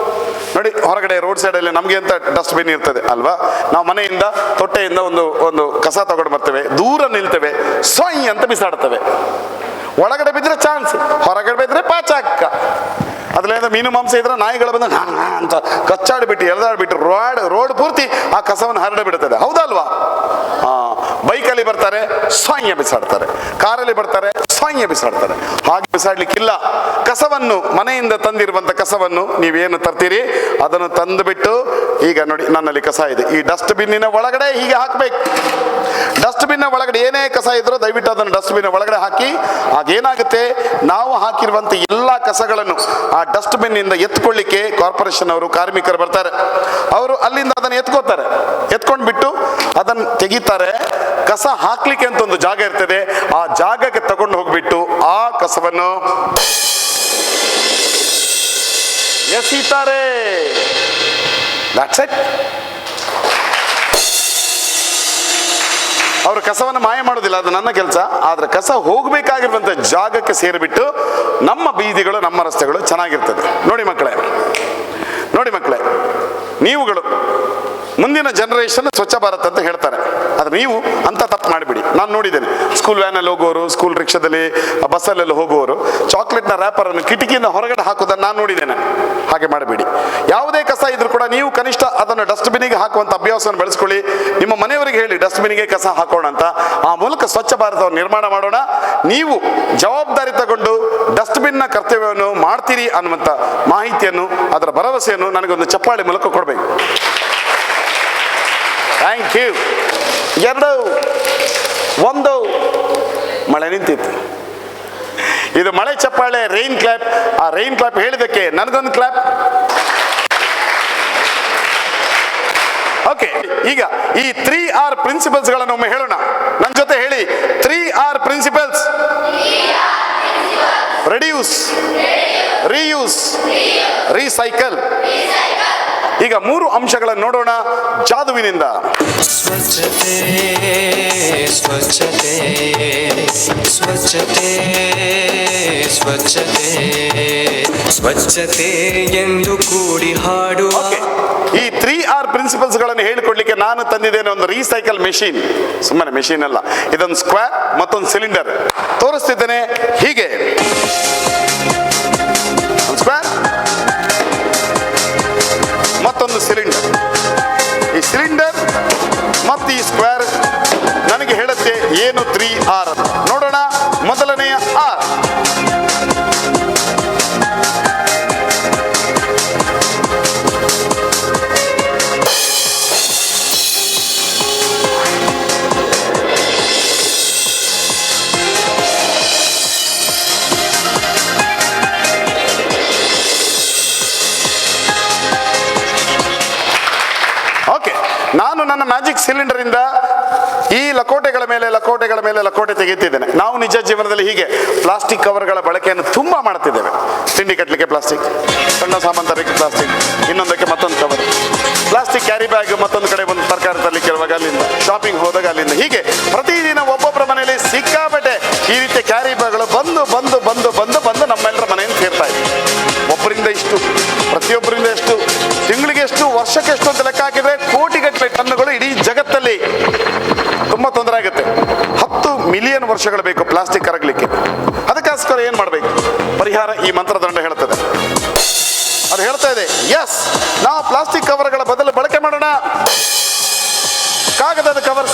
ನೋಡಿ, ಹೊರಗಡೆ ರೋಡ್ ಸೈಡ್ ಅಲ್ಲಿ ನಮ್ಗೆ ಅಂತ ಡಸ್ಟ್ಬಿನ್ ಇರ್ತದೆ ಅಲ್ವಾ. ನಾವು ಮನೆಯಿಂದ ತೊಟ್ಟೆಯಿಂದ ಒಂದು ಕಸ ತಗೊಂಡು ಬರ್ತೇವೆ, ದೂರ ನಿಲ್ತೇವೆ, ಸ್ವಯ್ ಅಂತ ಬಿಸಾಡ್ತೇವೆ. ಒಳಗಡೆ ಬಿದ್ರೆ ಚಾನ್ಸ್, ಹೊರಗಡೆ ಬಿದ್ರೆ ಪಾಚಾಕ. ಅದ್ರಿಂದ ಮೀನು ಮಾಂಸ ಇದ್ರೆ ನಾಯಿಗಳು ಬಂದ ಅಂತ ಕಚ್ಚಾಡ್ಬಿಟ್ಟು ಎಳೆದಾಡ್ಬಿಟ್ಟು ರೋಡ್ ಪೂರ್ತಿ ಆ ಕಸವನ್ನು ಹರಡ ಬಿಡುತ್ತದೆ. ಹೌದಲ್ವಾ. ಬೈಕಲ್ಲಿ ಬರ್ತಾರೆ, ಸ್ವಾಂಗ್ಯ ಬಿಸಾಡ್ತಾರೆ. ಕಾರಲ್ಲಿ ಬರ್ತಾರೆ, ಸ್ವಾಂಗ್ಯ ಬಿಸಾಡ್ತಾರೆ. ಹಾಗೆ ಬಿಸಾಡ್ಲಿಕ್ಕಿಲ್ಲ. ಕಸವನ್ನು, ಮನೆಯಿಂದ ತಂದಿರುವಂತ ಕಸವನ್ನು ನೀವೇನು ತರ್ತೀರಿ ಅದನ್ನು ತಂದು ಬಿಟ್ಟು, ಈಗ ನೋಡಿ ನನ್ನಲ್ಲಿ ಕಸ ಇದೆ, ಈ ಡಸ್ಟ್ಬಿನ್ನಿನ ಒಳಗಡೆ ಹೀಗೆ ಹಾಕ್ಬೇಕು. ಡಸ್ಟ್ಬಿನ್ ಒಳಗಡೆ ಏನೇ ಕಸ ಇದ್ರೂ ದಯವಿಟ್ಟು ಅದನ್ನು ಡಸ್ಟ್ಬಿನ್ ಒಳಗಡೆ ಹಾಕಿ. ಆಗೇನಾಗುತ್ತೆ, ನಾವು ಹಾಕಿರುವಂತ ಎಲ್ಲಾ ಕಸಗಳನ್ನು ಆ ಡಸ್ಟ್ಬಿನ್ ಇಂದ ಎತ್ಕೊಳ್ಳಿಕ್ಕೆ ಕಾರ್ಪೊರೇಷನ್ ಅವರು, ಕಾರ್ಮಿಕರು ಬರ್ತಾರೆ. ಅವರು ಅಲ್ಲಿಂದ ಅದನ್ನು ಎತ್ಕೊಂಡು ಬಿಟ್ಟು ಅದನ್ನು ತೆಗಿತಾರೆ. ಕಸ ಹಾಕ್ಲಿಕ್ಕೆ ಅಂತ ಒಂದು ಜಾಗ ಇರ್ತದೆ, ಆ ಜಾಗಕ್ಕೆ ತಗೊಂಡು ಹೋಗ್ಬಿಟ್ಟು ಆ ಕಸವನ್ನು ಎಸೀತಾರೆ. That's it. ಅವರು ಕಸವನ್ನು ಮಾಯ ಮಾಡೋದಿಲ್ಲ, ಅದು ನನ್ನ ಕೆಲಸ. ಆದ್ರೆ ಕಸ ಹೋಗ್ಬೇಕಾಗಿರುವಂತ ಜಾಗಕ್ಕೆ ಸೇರಿಬಿಟ್ಟು ನಮ್ಮ ಬೀದಿಗಳು, ನಮ್ಮ ರಸ್ತೆಗಳು ಚೆನ್ನಾಗಿರ್ತದೆ. ನೋಡಿ ಮಕ್ಕಳೇ, ನೀವುಗಳು ಮುಂದಿನ ಜನರೇಷನ್ ಸ್ವಚ್ಛ ಭಾರತ್ ಅಂತ ಹೇಳ್ತಾರೆ. ಆದ್ರೆ ನೀವು ಅಂತ ತಪ್ಪು ಮಾಡಿಬಿಡಿ. ನಾನು ನೋಡಿದ್ದೇನೆ, ಸ್ಕೂಲ್ ವ್ಯಾನಲ್ಲಿ ಹೋಗುವವರು, ಸ್ಕೂಲ್ ರಿಕ್ಷಾದಲ್ಲಿ, ಬಸ್ಸಲ್ಲೆಲ್ಲ ಹೋಗುವವರು ಚಾಕ್ಲೇಟ್ನ ರ್ಯಾಪರ್ ಅನ್ನು ಕಿಟಕಿಯಿಂದ ಹೊರಗಡೆ ಹಾಕೋದನ್ನು ನಾನು ನೋಡಿದ್ದೇನೆ. ಹಾಗೆ ಮಾಡಬೇಡಿ. ಯಾವುದೇ ಕಸ ಇದ್ರೂ ಕೂಡ ನೀವು ಕನಿಷ್ಠ ಅದನ್ನು ಡಸ್ಟ್ಬಿನ್ಗೆ ಹಾಕುವಂತ ಅಭ್ಯಾಸವನ್ನು ಬೆಳೆಸ್ಕೊಳ್ಳಿ. ನಿಮ್ಮ ಮನೆಯವರಿಗೆ ಹೇಳಿ ಡಸ್ಟ್ಬಿನ್ಗೆ ಕಸ ಹಾಕೋಣ ಅಂತ. ಆ ಮೂಲಕ ಸ್ವಚ್ಛ ಭಾರತವನ್ನು ನಿರ್ಮಾಣ ಮಾಡೋಣ. ನೀವು ಜವಾಬ್ದಾರಿ ತಗೊಂಡು ಡಸ್ಟ್ಬಿನ್ನ ಕರ್ತವ್ಯವನ್ನು ಮಾಡ್ತೀರಿ ಅನ್ನುವಂಥ ಮಾಹಿತಿಯನ್ನು, ಅದರ ಭರವಸೆಯನ್ನು ನನಗೊಂದು ಚಪ್ಪಾಳೆ ಮೂಲಕ ಕೊಡಬೇಕು. Thank you. 2 1 ಮಳೆ ನಿಂತಿತ್ತು. ಇದು ಮಳೆ ಚಪ್ಪಾಳೆ, ರೈನ್ ಕ್ಲಾಪ್. ಆ ರೈನ್ ಕ್ಲಾಪ್ ಹೇಳಿದಕ್ಕೆ ನನಗೊಂದು ಕ್ಲಾಪ್. ಓಕೆ, ಈಗ ಈ 3R ಪ್ರಿನ್ಸಿಪಲ್ಸ್ ಗಳನ್ನು ಒಮ್ಮೆ ಹೇಳೋಣ. ನನ್ನ ಜೊತೆ ಹೇಳಿ, 3R principles. Reduce, reuse, recycle. ಈಗ 3 ಅಂಶಗಳನ್ನು ನೋಡೋಣ ಜಾದುವಿನಿಂದ. ಸ್ವಚ್ಛತೆ ಸ್ವಚ್ಛತೆ ಸ್ವಚ್ಛತೆ ಸ್ವಚ್ಛತೆ ಸ್ವಚ್ಛತೆ ಎಂದು ಕೂಡಿ ಹಾಡುವ ಓಕೆ, ಈ 3R ಪ್ರಿನ್ಸಿಪಲ್ಸ್ ಗಳನ್ನು ಹೇಳಿಕೊಡ್ಲಿಕ್ಕೆ ನಾನು ತಂದಿದ್ದೇನೆ ಒಂದು ರೀಸೈಕಲ್ ಮೆಷಿನ್. ಸುಮ್ಮನೆ ಮೆಷಿನ್ ಅಲ್ಲ, ಇದೊಂದು ಸ್ಕ್ವೇರ್ ಮತ್ತೊಂದು ಸಿಲಿಂಡರ್ ತೋರಿಸ್ತಿದ್ದೇನೆ. ಹೀಗೆ ಒಂದು ಸ್ಕ್ವೇರ್ ಮತ್ತೊಂದು ಸಿಲಿಂಡರ್. ಈ ಸಿಲಿಂಡರ್ ಮತ್ತು ಈ ಸ್ಕ್ವೇರ್ ನನಗೆ ಹೇಳುತ್ತೆ ಏನು 3R ಅಂತ. ನೋಡೋಣ. ಮೊದಲನೆಯ ಆರ್, ಓಕೆ. ನಾನು ನನ್ನ ಮ್ಯಾಜಿಕ್ ಸಿಲಿಂಡರ್ ಇಂದ ಈ ಲಕೋಟೆಗಳ ಮೇಲೆ ಲಕೋಟೆ ತೆಗೆಯುತ್ತಿದ್ದೇನೆ. ನಾವು ನಿಜ ಜೀವನದಲ್ಲಿ ಹೀಗೆ ಪ್ಲಾಸ್ಟಿಕ್ ಕವರ್ಗಳ ಬಳಕೆಯನ್ನು ತುಂಬಾ ಮಾಡ್ತಿದ್ದೇವೆ. ತಿಂಡಿ ಕಟ್ಟಲಿಕ್ಕೆ ಪ್ಲಾಸ್ಟಿಕ್, ಸಣ್ಣ ಸಾಮಾನು ತರಲಿಕ್ಕೆ ಪ್ಲಾಸ್ಟಿಕ್, ಇನ್ನೊಂದಕ್ಕೆ ಮತ್ತೊಂದು ಕವರ್, ಪ್ಲಾಸ್ಟಿಕ್ ಕ್ಯಾರಿ ಬ್ಯಾಗ್, ಮತ್ತೊಂದು ಕಡೆ ಒಂದು ತರಕಾರಿ ತರಲಿಕ್ಕೆ ಇರುವಾಗ ಅಲ್ಲಿಂದ, ಶಾಪಿಂಗ್ ಹೋದಾಗ ಅಲ್ಲಿಂದ, ಹೀಗೆ ಪ್ರತಿದಿನ ಒಬ್ಬೊಬ್ಬರ ಮನೆಯಲ್ಲಿ ಸಿಕ್ಕಾಪಟ್ಟೆ ಈ ರೀತಿಯ ಕ್ಯಾರಿ ಬ್ಯಾಗ್ಗಳು ಬಂದು ಬಂದು ಬಂದು ಬಂದು ಬಂದು ನಮ್ಮೆಲ್ಲರ ಮನೆಯನ್ನು ಸೇರ್ತಾ ಇದೆ. ಒಬ್ಬರಿಂದ ಇಷ್ಟು, ಪ್ರತಿಯೊಬ್ಬರಿಂದ ಎಷ್ಟು, ತಿಂಗಳಿಗೆ ಎಷ್ಟು, ವರ್ಷಕ್ಕೆ ಎಷ್ಟು ಅಂತ ಲೆಕ್ಕ ಹಾಕಿದ್ರೆ ಕೋಟಿಗಟ್ಟಲೆ ಟನ್ನುಗಳು ಇಡೀ ಜಗತ್ತಲ್ಲಿ. ತುಂಬಾ ತೊಂದರೆ ಆಗುತ್ತೆ. 10 ಮಿಲಿಯನ್ ವರ್ಷಗಳು ಬೇಕು ಪ್ಲಾಸ್ಟಿಕ್ ಕರಗಲಿಕ್ಕೆ. ಅದಕ್ಕೋಸ್ಕರ ಏನ್ ಮಾಡಬೇಕು? ಪರಿಹಾರ ಈ ಮಂತ್ರದಂಡ ಹೇಳ್ತದೆ. ಅದು ಹೇಳ್ತಾ ಇದೆ, ಎಸ್, ನಾವು ಪ್ಲಾಸ್ಟಿಕ್ ಕವರ್ಗಳ ಬದಲು ಬಳಕೆ ಮಾಡೋಣ ಕಾಗದದ ಕವರ್.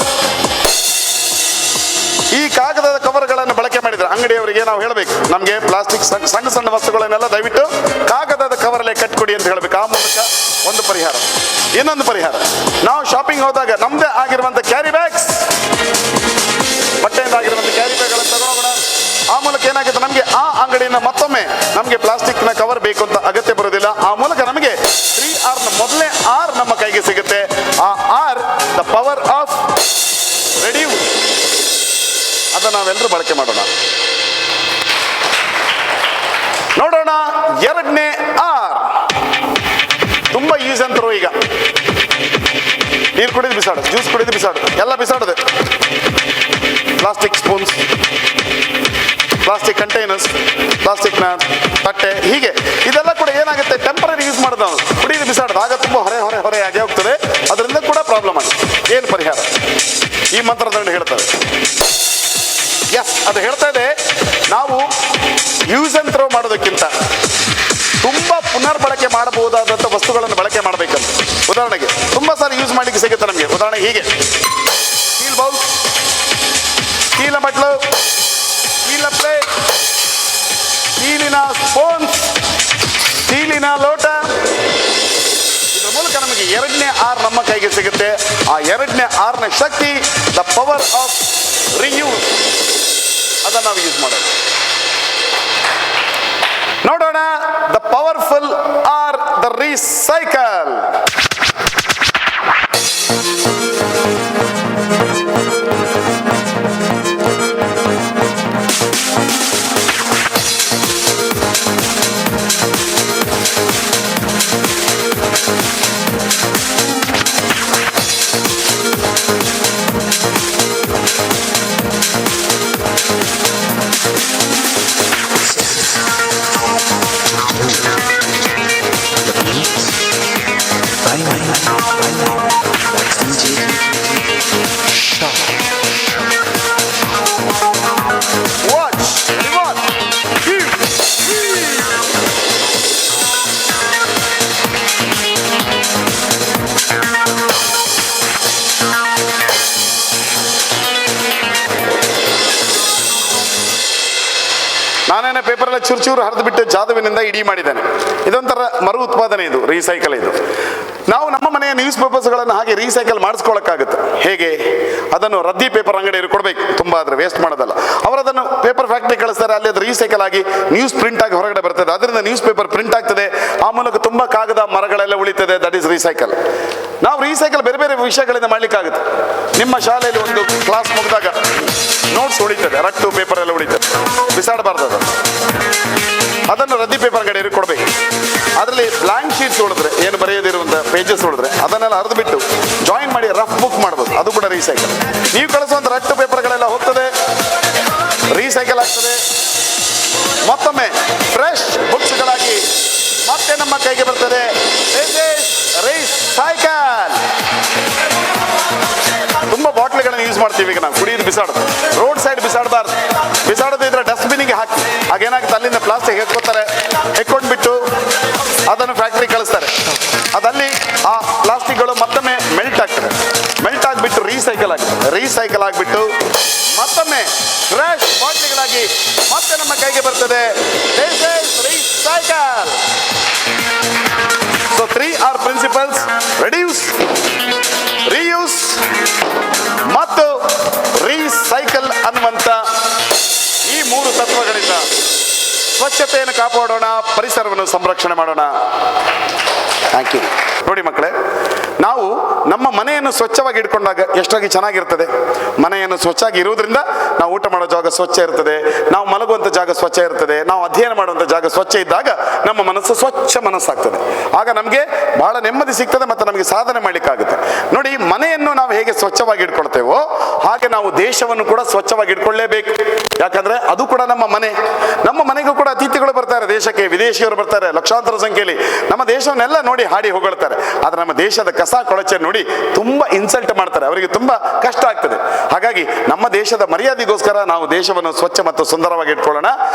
ಈ ಕಾಗದದ ಕವರ್ಗಳನ್ನು ಬಳಕೆ ಮಾಡಿದ್ರೆ ಅಂಗಡಿಯವರಿಗೆ ನಾವು ಹೇಳಬೇಕು, ನಮಗೆ ಪ್ಲಾಸ್ಟಿಕ್ ಸಣ್ಣ ಸಣ್ಣ ವಸ್ತುಗಳನ್ನೆಲ್ಲ ದಯವಿಟ್ಟು ಕಾಗದದ ಕವರಲ್ಲೇ ಕಟ್ಕೊಡಿ ಅಂತ ಹೇಳಬೇಕು. ಆ ಮೂಲಕ ಒಂದು ಪರಿಹಾರ. ಇನ್ನೊಂದು ಪರಿಹಾರ, ನಾವು ಶಾಪಿಂಗ್ ಹೋದಾಗ ನಮ್ದೇ ಆಗಿರುವಂತ ಕ್ಯಾರಿ ಬ್ಯಾಗ್ಸ್, ಬಟ್ಟೆಯಿಂದ ಆಗಿರುವಂತ ಕ್ಯಾರಿ ಬ್ಯಾಗ್ಗಳನ್ನು ತಗೊಂಡೋಗೋಣ. ಆ ಮೂಲಕ ಏನಾಗುತ್ತೆ, ನಮಗೆ ಆ ಅಂಗಡಿಯಿಂದ ಮತ್ತೊಮ್ಮೆ ನಮಗೆ ಪ್ಲಾಸ್ಟಿಕ್ನ ಕವರ್ ಬೇಕು ಅಂತ ಅಗತ್ಯ ಬರೋದಿಲ್ಲ. ಆ ಮೂಲಕ ನಮಗೆ 3R ನ ಮೊದಲನೇ R ನಮ್ಮ ಕೈಗೆ ಸಿಗುತ್ತೆ. ಆ R, the power of reduce, ಅದನ್ನು ನಾವೆಲ್ಲರೂ ಬಳಕೆ ಮಾಡೋಣ. ನೋಡೋಣ. ಎರಡನೇ ಆರ್ ತುಂಬಾ ಯೂಸ್ ಅಂತರು. ಈಗ ನೀರು ಕುಡಿದು ಬಿಸಾಡು, ಜ್ಯೂಸ್ ಕುಡಿದು ಬಿಸಾಡು, ಎಲ್ಲ ಬಿಸಾಡದೆ. ಪ್ಲಾಸ್ಟಿಕ್ ಸ್ಪೂನ್ಸ್, ಪ್ಲಾಸ್ಟಿಕ್ ಕಂಟೈನರ್ಸ್, ಪ್ಲಾಸ್ಟಿಕ್ನ ತಟ್ಟೆ, ಹೀಗೆ ಇದೆಲ್ಲ ಕೂಡ ಏನಾಗುತ್ತೆ, ಟೆಂಪರರಿ ಯೂಸ್ ಮಾಡೋದು ನಾವು, ಕುಡಿದು ಬಿಸಾಡೋದು. ಆಗ ತುಂಬ ಹೊರೆ ಆಗಿ ಹೋಗ್ತದೆ. ಅದರಿಂದ ಕೂಡ ಪ್ರಾಬ್ಲಮ್ ಆಗುತ್ತೆ. ಏನು ಪರಿಹಾರ? ಈ ಮಂತ್ರದಂಡ ಹೇಳ್ತಾರೆ. ಎಸ್, ಅದು ಹೇಳ್ತಾ ಇದೆ, ನಾವು ಯೂಸ್ ಅಂಡ್ ಥ್ರೋ ಮಾಡೋದಕ್ಕಿಂತ ತುಂಬಾ ಪುನರ್ಬಳಕೆ ಮಾಡಬಹುದಾದಂಥ ವಸ್ತುಗಳನ್ನು ಬಳಕೆ ಮಾಡಬೇಕಂತ. ಉದಾಹರಣೆಗೆ ತುಂಬಾ ಸಾರಿ ಯೂಸ್ ಮಾಡಲಿಕ್ಕೆ ಸಿಗುತ್ತೆ ನಮಗೆ. ಉದಾಹರಣೆಗೆ ಹೀಗೆ ಸ್ಟೀಲ್ ಬೌಲ್, ಸ್ಟೀಲ ಬಟ್ಲು, ಸ್ಟೀಲ ಪ್ಲೇಟ್, ಸ್ಟೀಲಿನ ಸ್ಪೂನ್ಸ್, ಸ್ಟೀಲಿನ ಲೋಟ. ಇದರ ಮೂಲಕ ನಮಗೆ ಎರಡನೇ ಆರ್ ನಮ್ಮ ಕೈಗೆ ಸಿಗುತ್ತೆ. ಆ ಎರಡನೇ ಆರ್ನ ಶಕ್ತಿ, ದ ಪವರ್ ಆಫ್ ರಿಯೂಸ್, ಅದನ್ನು ನಾವು ಯೂಸ್ ಮಾಡೋಣ. ನೋಡೋಣ. The powerful R the recycle. ನಾನೇನೆ ಪೇಪರೆಲ್ಲ ಚೂರು ಹರಿದು ಬಿಟ್ಟು ಜಾದುವಿನಿಂದ ಇಡೀ ಮಾಡಿದ್ದೇನೆ. ಇದೊಂಥರ ಮರು ಉತ್ಪಾದನೆ, ಇದು ರೀಸೈಕಲ್. ಇದು ನಾವು ನಮ್ಮ ಮನೆಯ ನ್ಯೂಸ್ ಪೇಪರ್ಸ್ಗಳನ್ನು ಹಾಗೆ ರೀಸೈಕಲ್ ಮಾಡಿಸ್ಕೊಳ್ಳೋಕ್ಕಾಗುತ್ತೆ. ಹೇಗೆ? ಅದನ್ನು ರದ್ದಿ ಪೇಪರ್ ಅಂಗಡಿಯವರು ಕೊಡಬೇಕು, ತುಂಬ ಆದರೆ ವೇಸ್ಟ್ ಮಾಡೋದಲ್ಲ. ಅವರು ಅದನ್ನು ಪೇಪರ್ ಫ್ಯಾಕ್ಟ್ರಿ ಕಳಿಸ್ತಾರೆ, ಅಲ್ಲಿ ಅದು ರೀಸೈಕಲ್ ಆಗಿ ನ್ಯೂಸ್ ಪ್ರಿಂಟ್ ಆಗಿ ಹೊರಗಡೆ ಬರ್ತದೆ. ಅದರಿಂದ ನ್ಯೂಸ್ ಪೇಪರ್ ಪ್ರಿಂಟ್ ಆಗ್ತದೆ. ಆ ಮೂಲಕ ತುಂಬ ಕಾಗದ ಮರಗಳೆಲ್ಲ ಉಳಿತದೆ. That is recycle. ನಾವು ರೀಸೈಕಲ್ ಬೇರೆ ಬೇರೆ ವಿಷಯಗಳಿಂದ ಮಾಡ್ಲಿಕ್ಕಾಗುತ್ತೆ. ನಿಮ್ಮ ಶಾಲೆಯಲ್ಲಿ ಒಂದು ಕ್ಲಾಸ್ ಮುಗಿದಾಗ ನೋಟ್ಸ್ ಉಳಿತದೆ, ರಟ್ಟು ಪೇಪರ್ ಎಲ್ಲ ಉಳಿತದೆ, ಬಿಸಾಡಬಾರ್ದು. ಅದನ್ನು ರದ್ದಿ ಪೇಪರ್ ಅಂಗಡಿಯವರು ಕೊಡಬೇಕು. ಅದರಲ್ಲಿ ಬ್ಲಾಂಕ್ ಶೀಟ್ಸ್ ಉಳಿದ್ರೆ, ಏನು ಬರೆಯದಿರುವಂಥ ಪೇಜಸ್ ಉಳಿದ್ರೆ ಅದನ್ನೆಲ್ಲ ಅರ್ದು ಬಿಟ್ಟು ಜಾಯಿನ್ ಮಾಡಿ ರಫ್ ಬುಕ್ ಮಾಡ್ಬೋದು. ಅದು ಕೂಡ ರೀಸೈಕಲ್. ನೀವು ಕಳಿಸುವಂಥ ರಟ್ಟು ಪೇಪರ್ಗಳೆಲ್ಲ ಹೋಗ್ತದೆ, ರೀಸೈಕಲ್ ಆಗ್ತದೆ. ಮತ್ತೊಮ್ಮೆ ಫ್ರೆಶ್ ಬುಕ್ಸ್ಗಳಾಗಿ ಮತ್ತೆ ನಮ್ಮ ಕೈಗೆ ಬರ್ತದೆ ಸೈಕಲ್. ತುಂಬಾ ಬಾಟ್ಲಿಗಳನ್ನು ಯೂಸ್ ಮಾಡ್ತೀವಿ ಈಗ ನಾವು, ಕುಡಿಯೋದು ಬಿಸಾಡೋದು, ರೋಡ್ ಸೈಡ್ ಬಿಸಾಡಬಾರ್ದು. ಬಿಸಾಡೋದಿದ್ರೆ ಡಸ್ಟ್ಬಿನ್ಗೆ ಹಾಕಿ. ಆಗೇನಾಗುತ್ತೆ, ಅಲ್ಲಿಂದ ಪ್ಲಾಸ್ಟಿಕ್ ಎಕ್ಕೋತಾರೆ, ಎಕ್ಕೊಂಡ್ಬಿಟ್ಟು ಅದನ್ನು ಫ್ಯಾಕ್ಟ್ರಿ ಕಳಿಸ್ತಾರೆ. ಅದಲ್ಲಿ ಆ ಪ್ಲಾಸ್ಟಿಕ್ಗಳು ಮತ್ತೊಮ್ಮೆ ಮೆಲ್ಟ್ ಆಗ್ತದೆ. ಮೆಲ್ಟ್ ಆಗಿಬಿಟ್ಟು ರೀಸೈಕಲ್ ಆಗಿಬಿಟ್ಟು ಮತ್ತೊಮ್ಮೆ ಫ್ರೆಶ್ ಬಾಟ್ಲಿಗಳಾಗಿ ಮತ್ತೆ ನಮ್ಮ ಕೈಗೆ ಬರ್ತದೆ recycle. So 3 R principles: reduce, reuse ಮತ್ತು ರೀಸೈಕಲ್ ಅನ್ನುವಂಥ ಈ 3 ತತ್ವಗಳಿಂದ ಸ್ವಚ್ಛತೆಯನ್ನು ಕಾಪಾಡೋಣ, ಪರಿಸರವನ್ನು ಸಂರಕ್ಷಣೆ ಮಾಡೋಣ. Thank you. ನೋಡಿ ಮಕ್ಕಳೇ, ನಾವು ನಮ್ಮ ಮನೆಯನ್ನು ಸ್ವಚ್ಛವಾಗಿ ಇಟ್ಕೊಂಡಾಗ ಎಷ್ಟಾಗಿ ಚೆನ್ನಾಗಿರ್ತದೆ. ಮನೆಯನ್ನು ಸ್ವಚ್ಛವಾಗಿ ಇರುವುದರಿಂದ ನಾವು ಊಟ ಮಾಡೋ ಜಾಗ ಸ್ವಚ್ಛ ಇರ್ತದೆ, ನಾವು ಮಲಗುವಂಥ ಜಾಗ ಸ್ವಚ್ಛ ಇರ್ತದೆ, ನಾವು ಅಧ್ಯಯನ ಮಾಡುವಂಥ ಜಾಗ ಸ್ವಚ್ಛ ಇದ್ದಾಗ ನಮ್ಮ ಮನಸ್ಸು ಸ್ವಚ್ಛ ಮನಸ್ಸಾಗ್ತದೆ. ಆಗ ನಮಗೆ ಬಹಳ ನೆಮ್ಮದಿ ಸಿಗ್ತದೆ ಮತ್ತು ನಮಗೆ ಸಾಧನೆ ಮಾಡಲಿಕ್ಕಾಗುತ್ತೆ. ನೋಡಿ, ಮನೆಯನ್ನು ನಾವು ಹೇಗೆ ಸ್ವಚ್ಛವಾಗಿ ಇಟ್ಕೊಳ್ತೇವೋ ಹಾಗೆ ನಾವು ದೇಶವನ್ನು ಕೂಡ ಸ್ವಚ್ಛವಾಗಿ ಇಟ್ಕೊಳ್ಳೇಬೇಕು. ಯಾಕಂದ್ರೆ ಅದು ಕೂಡ ನಮ್ಮ ಮನೆ. ನಮ್ಮ ಮನೆಗೂ ಕೂಡ ಅತಿಥಿಗಳು ಬರ್ತಾರೆ, ದೇಶಕ್ಕೆ ವಿದೇಶಿಯವರು ಬರ್ತಾರೆ ಲಕ್ಷಾಂತರ ಸಂಖ್ಯೆಯಲ್ಲಿ. ನಮ್ಮ ದೇಶವನ್ನೆಲ್ಲ ನೋಡಿ ಹಾಡಿ ಹೊಗಳ್ತಾರೆ. ಆದರೆ ನಮ್ಮ ದೇಶದ ಕಸ ಕೊಳಚೆ ನೋಡಿ ತುಂಬಾ ಇನ್ಸಲ್ಟ್ ಮಾಡ್ತಾರೆ, ಅವರಿಗೆ ತುಂಬಾ ಕಷ್ಟ ಆಗ್ತದೆ. ಹಾಗಾಗಿ ನಮ್ಮ ದೇಶದ ಮರ್ಯಾದೆಗೋಸ್ಕರ ನಾವು ದೇಶವನ್ನು ಸ್ವಚ್ಛ ಮತ್ತು ಸುಂದರವಾಗಿ ಇಟ್ಕೊಳ್ಳೋಣ.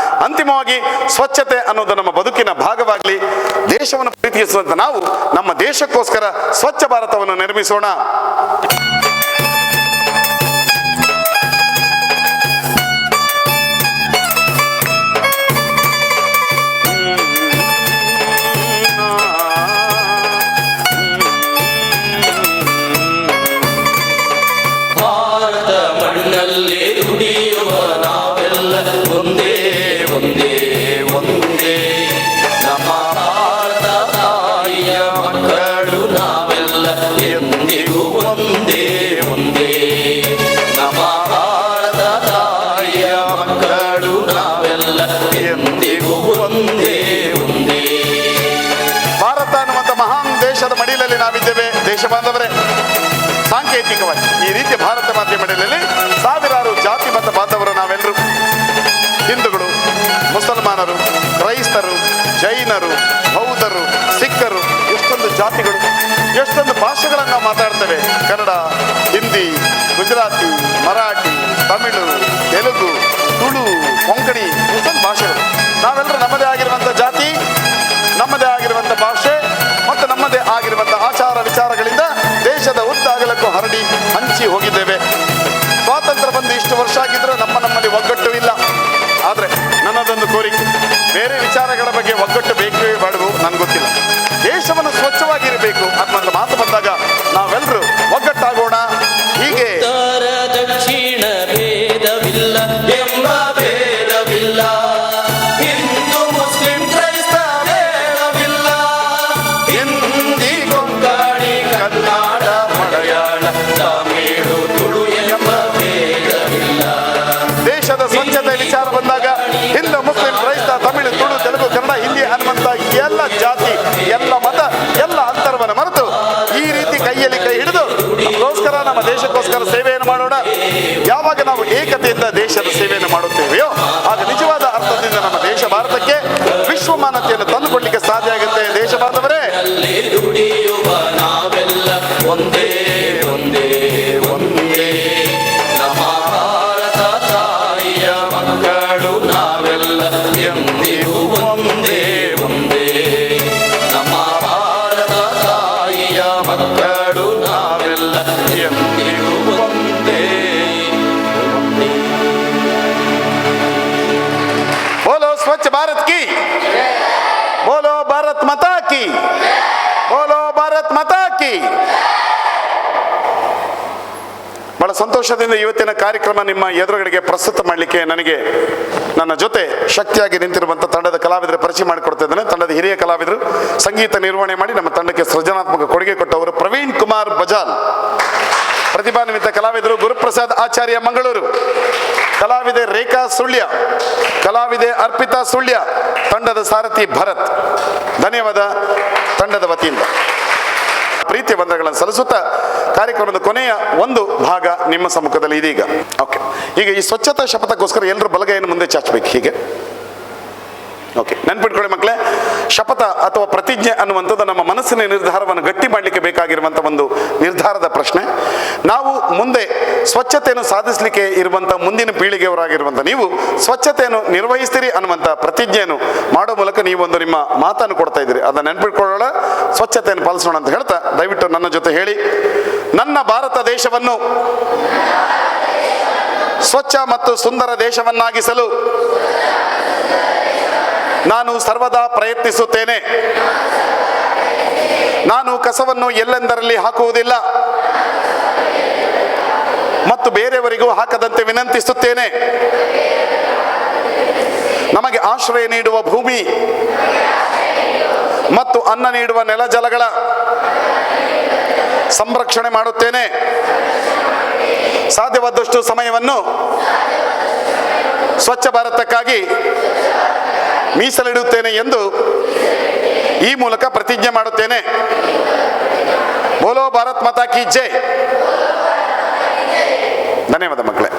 ಅಂತಿಮವಾಗಿ ಸ್ವಚ್ಛತೆ ಅನ್ನೋದು ನಮ್ಮ ಬದುಕಿನ ಭಾಗವಾಗಲಿ. ದೇಶವನ್ನು ಪ್ರೀತಿಸುವಂತ ನಾವು ನಮ್ಮ ದೇಶಕ್ಕೋಸ್ಕರ ಸ್ವಚ್ಛ ಭಾರತವನ್ನು ನಿರ್ಮಿಸೋಣ. ದುಡಿಯುವ ನಾವೆಲ್ಲ ಒಂದೇ ಒಂದೇ ಒಂದೇ, ನಮ್ಮ ಭಾರತ ತಾಯಿಯ ಮಕ್ಕಳು ನಾವೆಲ್ಲ ಎಂದಿಗೂ ಒಂದೇ ಒಂದೇ, ನಮ್ಮ ಭಾರತ ತಾಯಿಯ ಮಕ್ಕಳು ನಾವೆಲ್ಲ ಎಂದಿಗೂ ಒಂದೇ ಒಂದೇ. ಭಾರತ ಅನ್ನುವಂಥ ಮಹಾನ್ ದೇಶದ ಮಡಿಲಲ್ಲಿ ನಾವಿದ್ದೇವೆ ದೇಶ ಬಾಂಧವರೇ. ಸಾಂಕೇತಿಕವಾಗಿ ಈ ರೀತಿ ಭಾರತ ಮಾತೆಯ ಮಡಿಲಲ್ಲಿ ಸಾವಿರಾರು ಜಾತಿ ಮತ್ತು ಬಾಂಧವರು ನಾವೆಲ್ಲರೂ, ಹಿಂದೂಗಳು, ಮುಸಲ್ಮಾನರು, ಕ್ರೈಸ್ತರು, ಜೈನರು, ಬೌದ್ಧರು, ಸಿಖ್ಖರು, ಎಷ್ಟೊಂದು ಜಾತಿಗಳು, ಎಷ್ಟೊಂದು ಭಾಷೆಗಳನ್ನು ನಾವು ಮಾತಾಡ್ತೇವೆ. ಕನ್ನಡ, ಹಿಂದಿ, ಗುಜರಾತಿ, ಮರಾಠಿ, ತಮಿಳು, ತೆಲುಗು, ತುಳು, ಕೊಂಕಣಿ, ಎಷ್ಟೊಂದು ಭಾಷೆಗಳು. ನಾವೆಲ್ಲರೂ ನಮ್ಮದೇ ಆಗಿರುವಂಥ ಜಾತಿ, ನಮ್ಮದೇ ಆಗಿರುವಂಥ ಭಾಷೆ ಮತ್ತು ನಮ್ಮದೇ ಆಗಿರುವಂಥ ಆಚಾರ ವಿಚಾರಗಳಿಂದ ದೇಶದ ಉದ್ದಾಗಲಕ್ಕೂ ಹರಡಿ ಹಂಚಿ ಹೋಗಿದ್ದೇವೆ. ಸ್ವಾತಂತ್ರ್ಯ ಬಂದು ಇಷ್ಟು ವರ್ಷ ಆಗಿದ್ರೂ ನಮ್ಮಲ್ಲಿ ಒಗ್ಗಟ್ಟು ಇಲ್ಲ. ಆದರೆ ನನ್ನದೊಂದು ಕೋರಿಕೆ, ಬೇರೆ ವಿಚಾರಗಳ ಬಗ್ಗೆ ಒಗ್ಗಟ್ಟು ಬೇಕೇ ಬೇಡವೋ ನನಗೆ ಗೊತ್ತಿಲ್ಲ, ದೇಶವನ್ನು ಸ್ವಚ್ಛವಾಗಿರಬೇಕು ಅನ್ನೋಂಥ ಮಾತು ಬಂದಾಗ ನಾವೆಲ್ಲರೂ ಒಗ್ಗಟ್ಟಾಗೋಣ. ಹೀಗೆ ದಕ್ಷಿಣ ಭೇದವಿಲ್ಲ ಎಂಬ ಭೇದವಿಲ್ಲ, ಹಿಂದೂ ಮುಸ್ಲಿಂ ಕ್ರೈಸ್ತ ಭೇದವಿಲ್ಲ, ಹಿಂದಿ ಕೊಂಕಣಿ ಕನ್ನಡ ಮಲಯಾಳ ತಮಿಳು ತುಳು ಎಂಬ ಭೇದವಿಲ್ಲ. ದೇಶದ ಸ್ವಚ್ಛತೆ ವಿಚಾರ ಬಂದಾಗ ಹಿಂದೂ ಮುಸ್ಲಿಂ ಕ್ರೈಸ್ತ ತಮಿಳು ತುಳು ತೆಲುಗು ಕನ್ನಡ ಹಿಂದಿ ಅನ್ನುವಂಥ ಎಲ್ಲ ಜಾತಿ, ಎಲ್ಲ ಮತ, ಎಲ್ಲ ಅಂತರವನ್ನು ಮರೆತು ಈ ರೀತಿ ಕೈಯಲ್ಲಿ ಕೈ ಹಿಡಿದು ನಮಗೋಸ್ಕರ, ನಮ್ಮ ದೇಶಕ್ಕೋಸ್ಕರ ಸೇವೆಯನ್ನು ಮಾಡೋಣ. ಯಾವಾಗ ನಾವು ಏಕತೆಯಿಂದ ದೇಶದ ಸೇವೆಯನ್ನು ಮಾಡುತ್ತೇವೆಯೋ ಆಗ ನಿಜವಾದ ಅರ್ಥದಿಂದ ನಮ್ಮ ದೇಶ ಭಾರತಕ್ಕೆ ವಿಶ್ವಮಾನತೆಯನ್ನು ತಂದುಕೊಡ್ಲಿಕ್ಕೆ ಸಾಧ್ಯ ಆಗುತ್ತೆ. ದೇಶ ಬಾಂಧವರೇ, ದುಡಿಯುವ ನಾವೆಲ್ಲ ಒಂದೇ ಒಂದೇ ಒಂದೇ, ನಮ್ಮ ಭಾರತ ತಾಯಿಯ ಮಕ್ಕಳು ನಾವೆಲ್ಲ ಎಂದಿಗೂ ಒಂದೇ ಒಂದೇ, ನಮ್ಮ ಭಾರತ ತಾಯಿಯ ಮಕ್ಕಳು ನಾವೆಲ್ಲ ಎಂದಿಗೂ ಒಂದೇ ಒಂದೇ. ಬೋಲೋ ಸ್ವಚ್ಛ ಭಾರತ್ ಕಿ, ಬೋಲೋ ಭಾರತ್ ಮಾತಾ ಕಿ, ಬೋಲೋ ಭಾರತ್ ಮಾತಾ ಕಿ. ಬಹಳ ಸಂತೋಷದಿಂದ ಇವತ್ತಿನ ಕಾರ್ಯಕ್ರಮ ನಿಮ್ಮ ಎದುರುಗಡೆಗೆ ಪ್ರಸ್ತುತ ಮಾಡಲಿಕ್ಕೆ ನನಗೆ ನನ್ನ ಜೊತೆ ಶಕ್ತಿಯಾಗಿ ನಿಂತಿರುವಂಥ ತಂಡದ ಕಲಾವಿದರ ಪರಿಚಯ ಮಾಡಿಕೊಡ್ತಾ ಇದ್ದೇನೆ. ತಂಡದ ಹಿರಿಯ ಕಲಾವಿದರು, ಸಂಗೀತ ನಿರ್ವಹಣೆ ಮಾಡಿ ನಮ್ಮ ತಂಡಕ್ಕೆ ಸೃಜನಾತ್ಮಕ ಕೊಡುಗೆ ಕೊಟ್ಟವರು ಪ್ರವೀಣ್ ಕುಮಾರ್ ಬಜಾಲ್. ಪ್ರತಿಭಾನ್ವಿತ ಕಲಾವಿದರು ಗುರುಪ್ರಸಾದ್ ಆಚಾರ್ಯ ಮಂಗಳೂರು, ಕಲಾವಿದೆ ರೇಖಾ ಸುಳ್ಯ, ಕಲಾವಿದೆ ಅರ್ಪಿತಾ ಸುಳ್ಯ, ತಂಡದ ಸಾರಥಿ ಭರತ್. ಧನ್ಯವಾದ ತಂಡದ ವತಿಯಿಂದ. ಪ್ರೀತಿಯ ವಂದನೆಗಳನ್ನು ಸಲ್ಲಿಸುತ್ತಾ ಕಾರ್ಯಕ್ರಮದ ಕೊನೆಯ ಒಂದು ಭಾಗ ನಿಮ್ಮ ಸಮ್ಮುಖದಲ್ಲಿ ಇದೀಗ. ಓಕೆ, ಈಗ ಈ ಸ್ವಚ್ಛತಾ ಶಪಥಕ್ಕೋಸ್ಕರ ಎಲ್ಲರೂ ಬಲಗೈಯನ್ನು ಮುಂದೆ ಚಾಚಬೇಕು. ಹೀಗೆ ಓಕೆ, ನೆನ್ಪಿಟ್ಕೊಳ್ಳಿ ಮಕ್ಕಳೇ, ಶಪಥ ಅಥವಾ ಪ್ರತಿಜ್ಞೆ ಅನ್ನುವಂಥದ್ದು ನಮ್ಮ ಮನಸ್ಸಿನ ನಿರ್ಧಾರವನ್ನು ಗಟ್ಟಿ ಮಾಡಲಿಕ್ಕೆ ಬೇಕಾಗಿರುವಂಥ ಒಂದು ನಿರ್ಧಾರದ ಪ್ರಶ್ನೆ. ನಾವು ಮುಂದೆ ಸ್ವಚ್ಛತೆಯನ್ನು ಸಾಧಿಸಲಿಕ್ಕೆ ಇರುವಂಥ ಮುಂದಿನ ಪೀಳಿಗೆಯವರಾಗಿರುವಂಥ ನೀವು ಸ್ವಚ್ಛತೆಯನ್ನು ನಿರ್ವಹಿಸ್ತೀರಿ ಅನ್ನುವಂಥ ಪ್ರತಿಜ್ಞೆಯನ್ನು ಮಾಡೋ ಮೂಲಕ ನೀವು ಒಂದು ನಿಮ್ಮ ಮಾತನ್ನು ಕೊಡ್ತಾ ಇದ್ದೀರಿ. ಅದನ್ನು ನೆನ್ಪಿಟ್ಕೊಳ್ಳೋಣ, ಸ್ವಚ್ಛತೆಯನ್ನು ಪಾಲಿಸೋಣ ಅಂತ ಹೇಳ್ತಾ ದಯವಿಟ್ಟು ನನ್ನ ಜೊತೆ ಹೇಳಿ. ನನ್ನ ಭಾರತ ದೇಶವನ್ನು ಸ್ವಚ್ಛ ಮತ್ತು ಸುಂದರ ದೇಶವನ್ನಾಗಿಸಲು ನಾನು ಸರ್ವದಾ ಪ್ರಯತ್ನಿಸುತ್ತೇನೆ. ನಾನು ಕಸವನ್ನು ಎಲ್ಲೆಂದರಲ್ಲಿ ಹಾಕುವುದಿಲ್ಲ ಮತ್ತು ಬೇರೆಯವರಿಗೂ ಹಾಕದಂತೆ ವಿನಂತಿಸುತ್ತೇನೆ. ನಮಗೆ ಆಶ್ರಯ ನೀಡುವ ಭೂಮಿ ಮತ್ತು ಅನ್ನ ನೀಡುವ ನೆಲ ಜಲಗಳ ಸಂರಕ್ಷಣೆ ಮಾಡುತ್ತೇನೆ. ಸಾಧ್ಯವಾದಷ್ಟು ಸಮಯವನ್ನು ಸ್ವಚ್ಛ ಭಾರತಕ್ಕಾಗಿ ಮೀಸಲಿಡುತ್ತೇನೆ ಎಂದು ಈ ಮೂಲಕ ಪ್ರತಿಜ್ಞೆ ಮಾಡುತ್ತೇನೆ. ಬೋಲೋ ಭಾರತ್ ಮಾತಾ ಕಿ ಜೈ. ಧನ್ಯವಾದ ಮಕ್ಕಳೇ.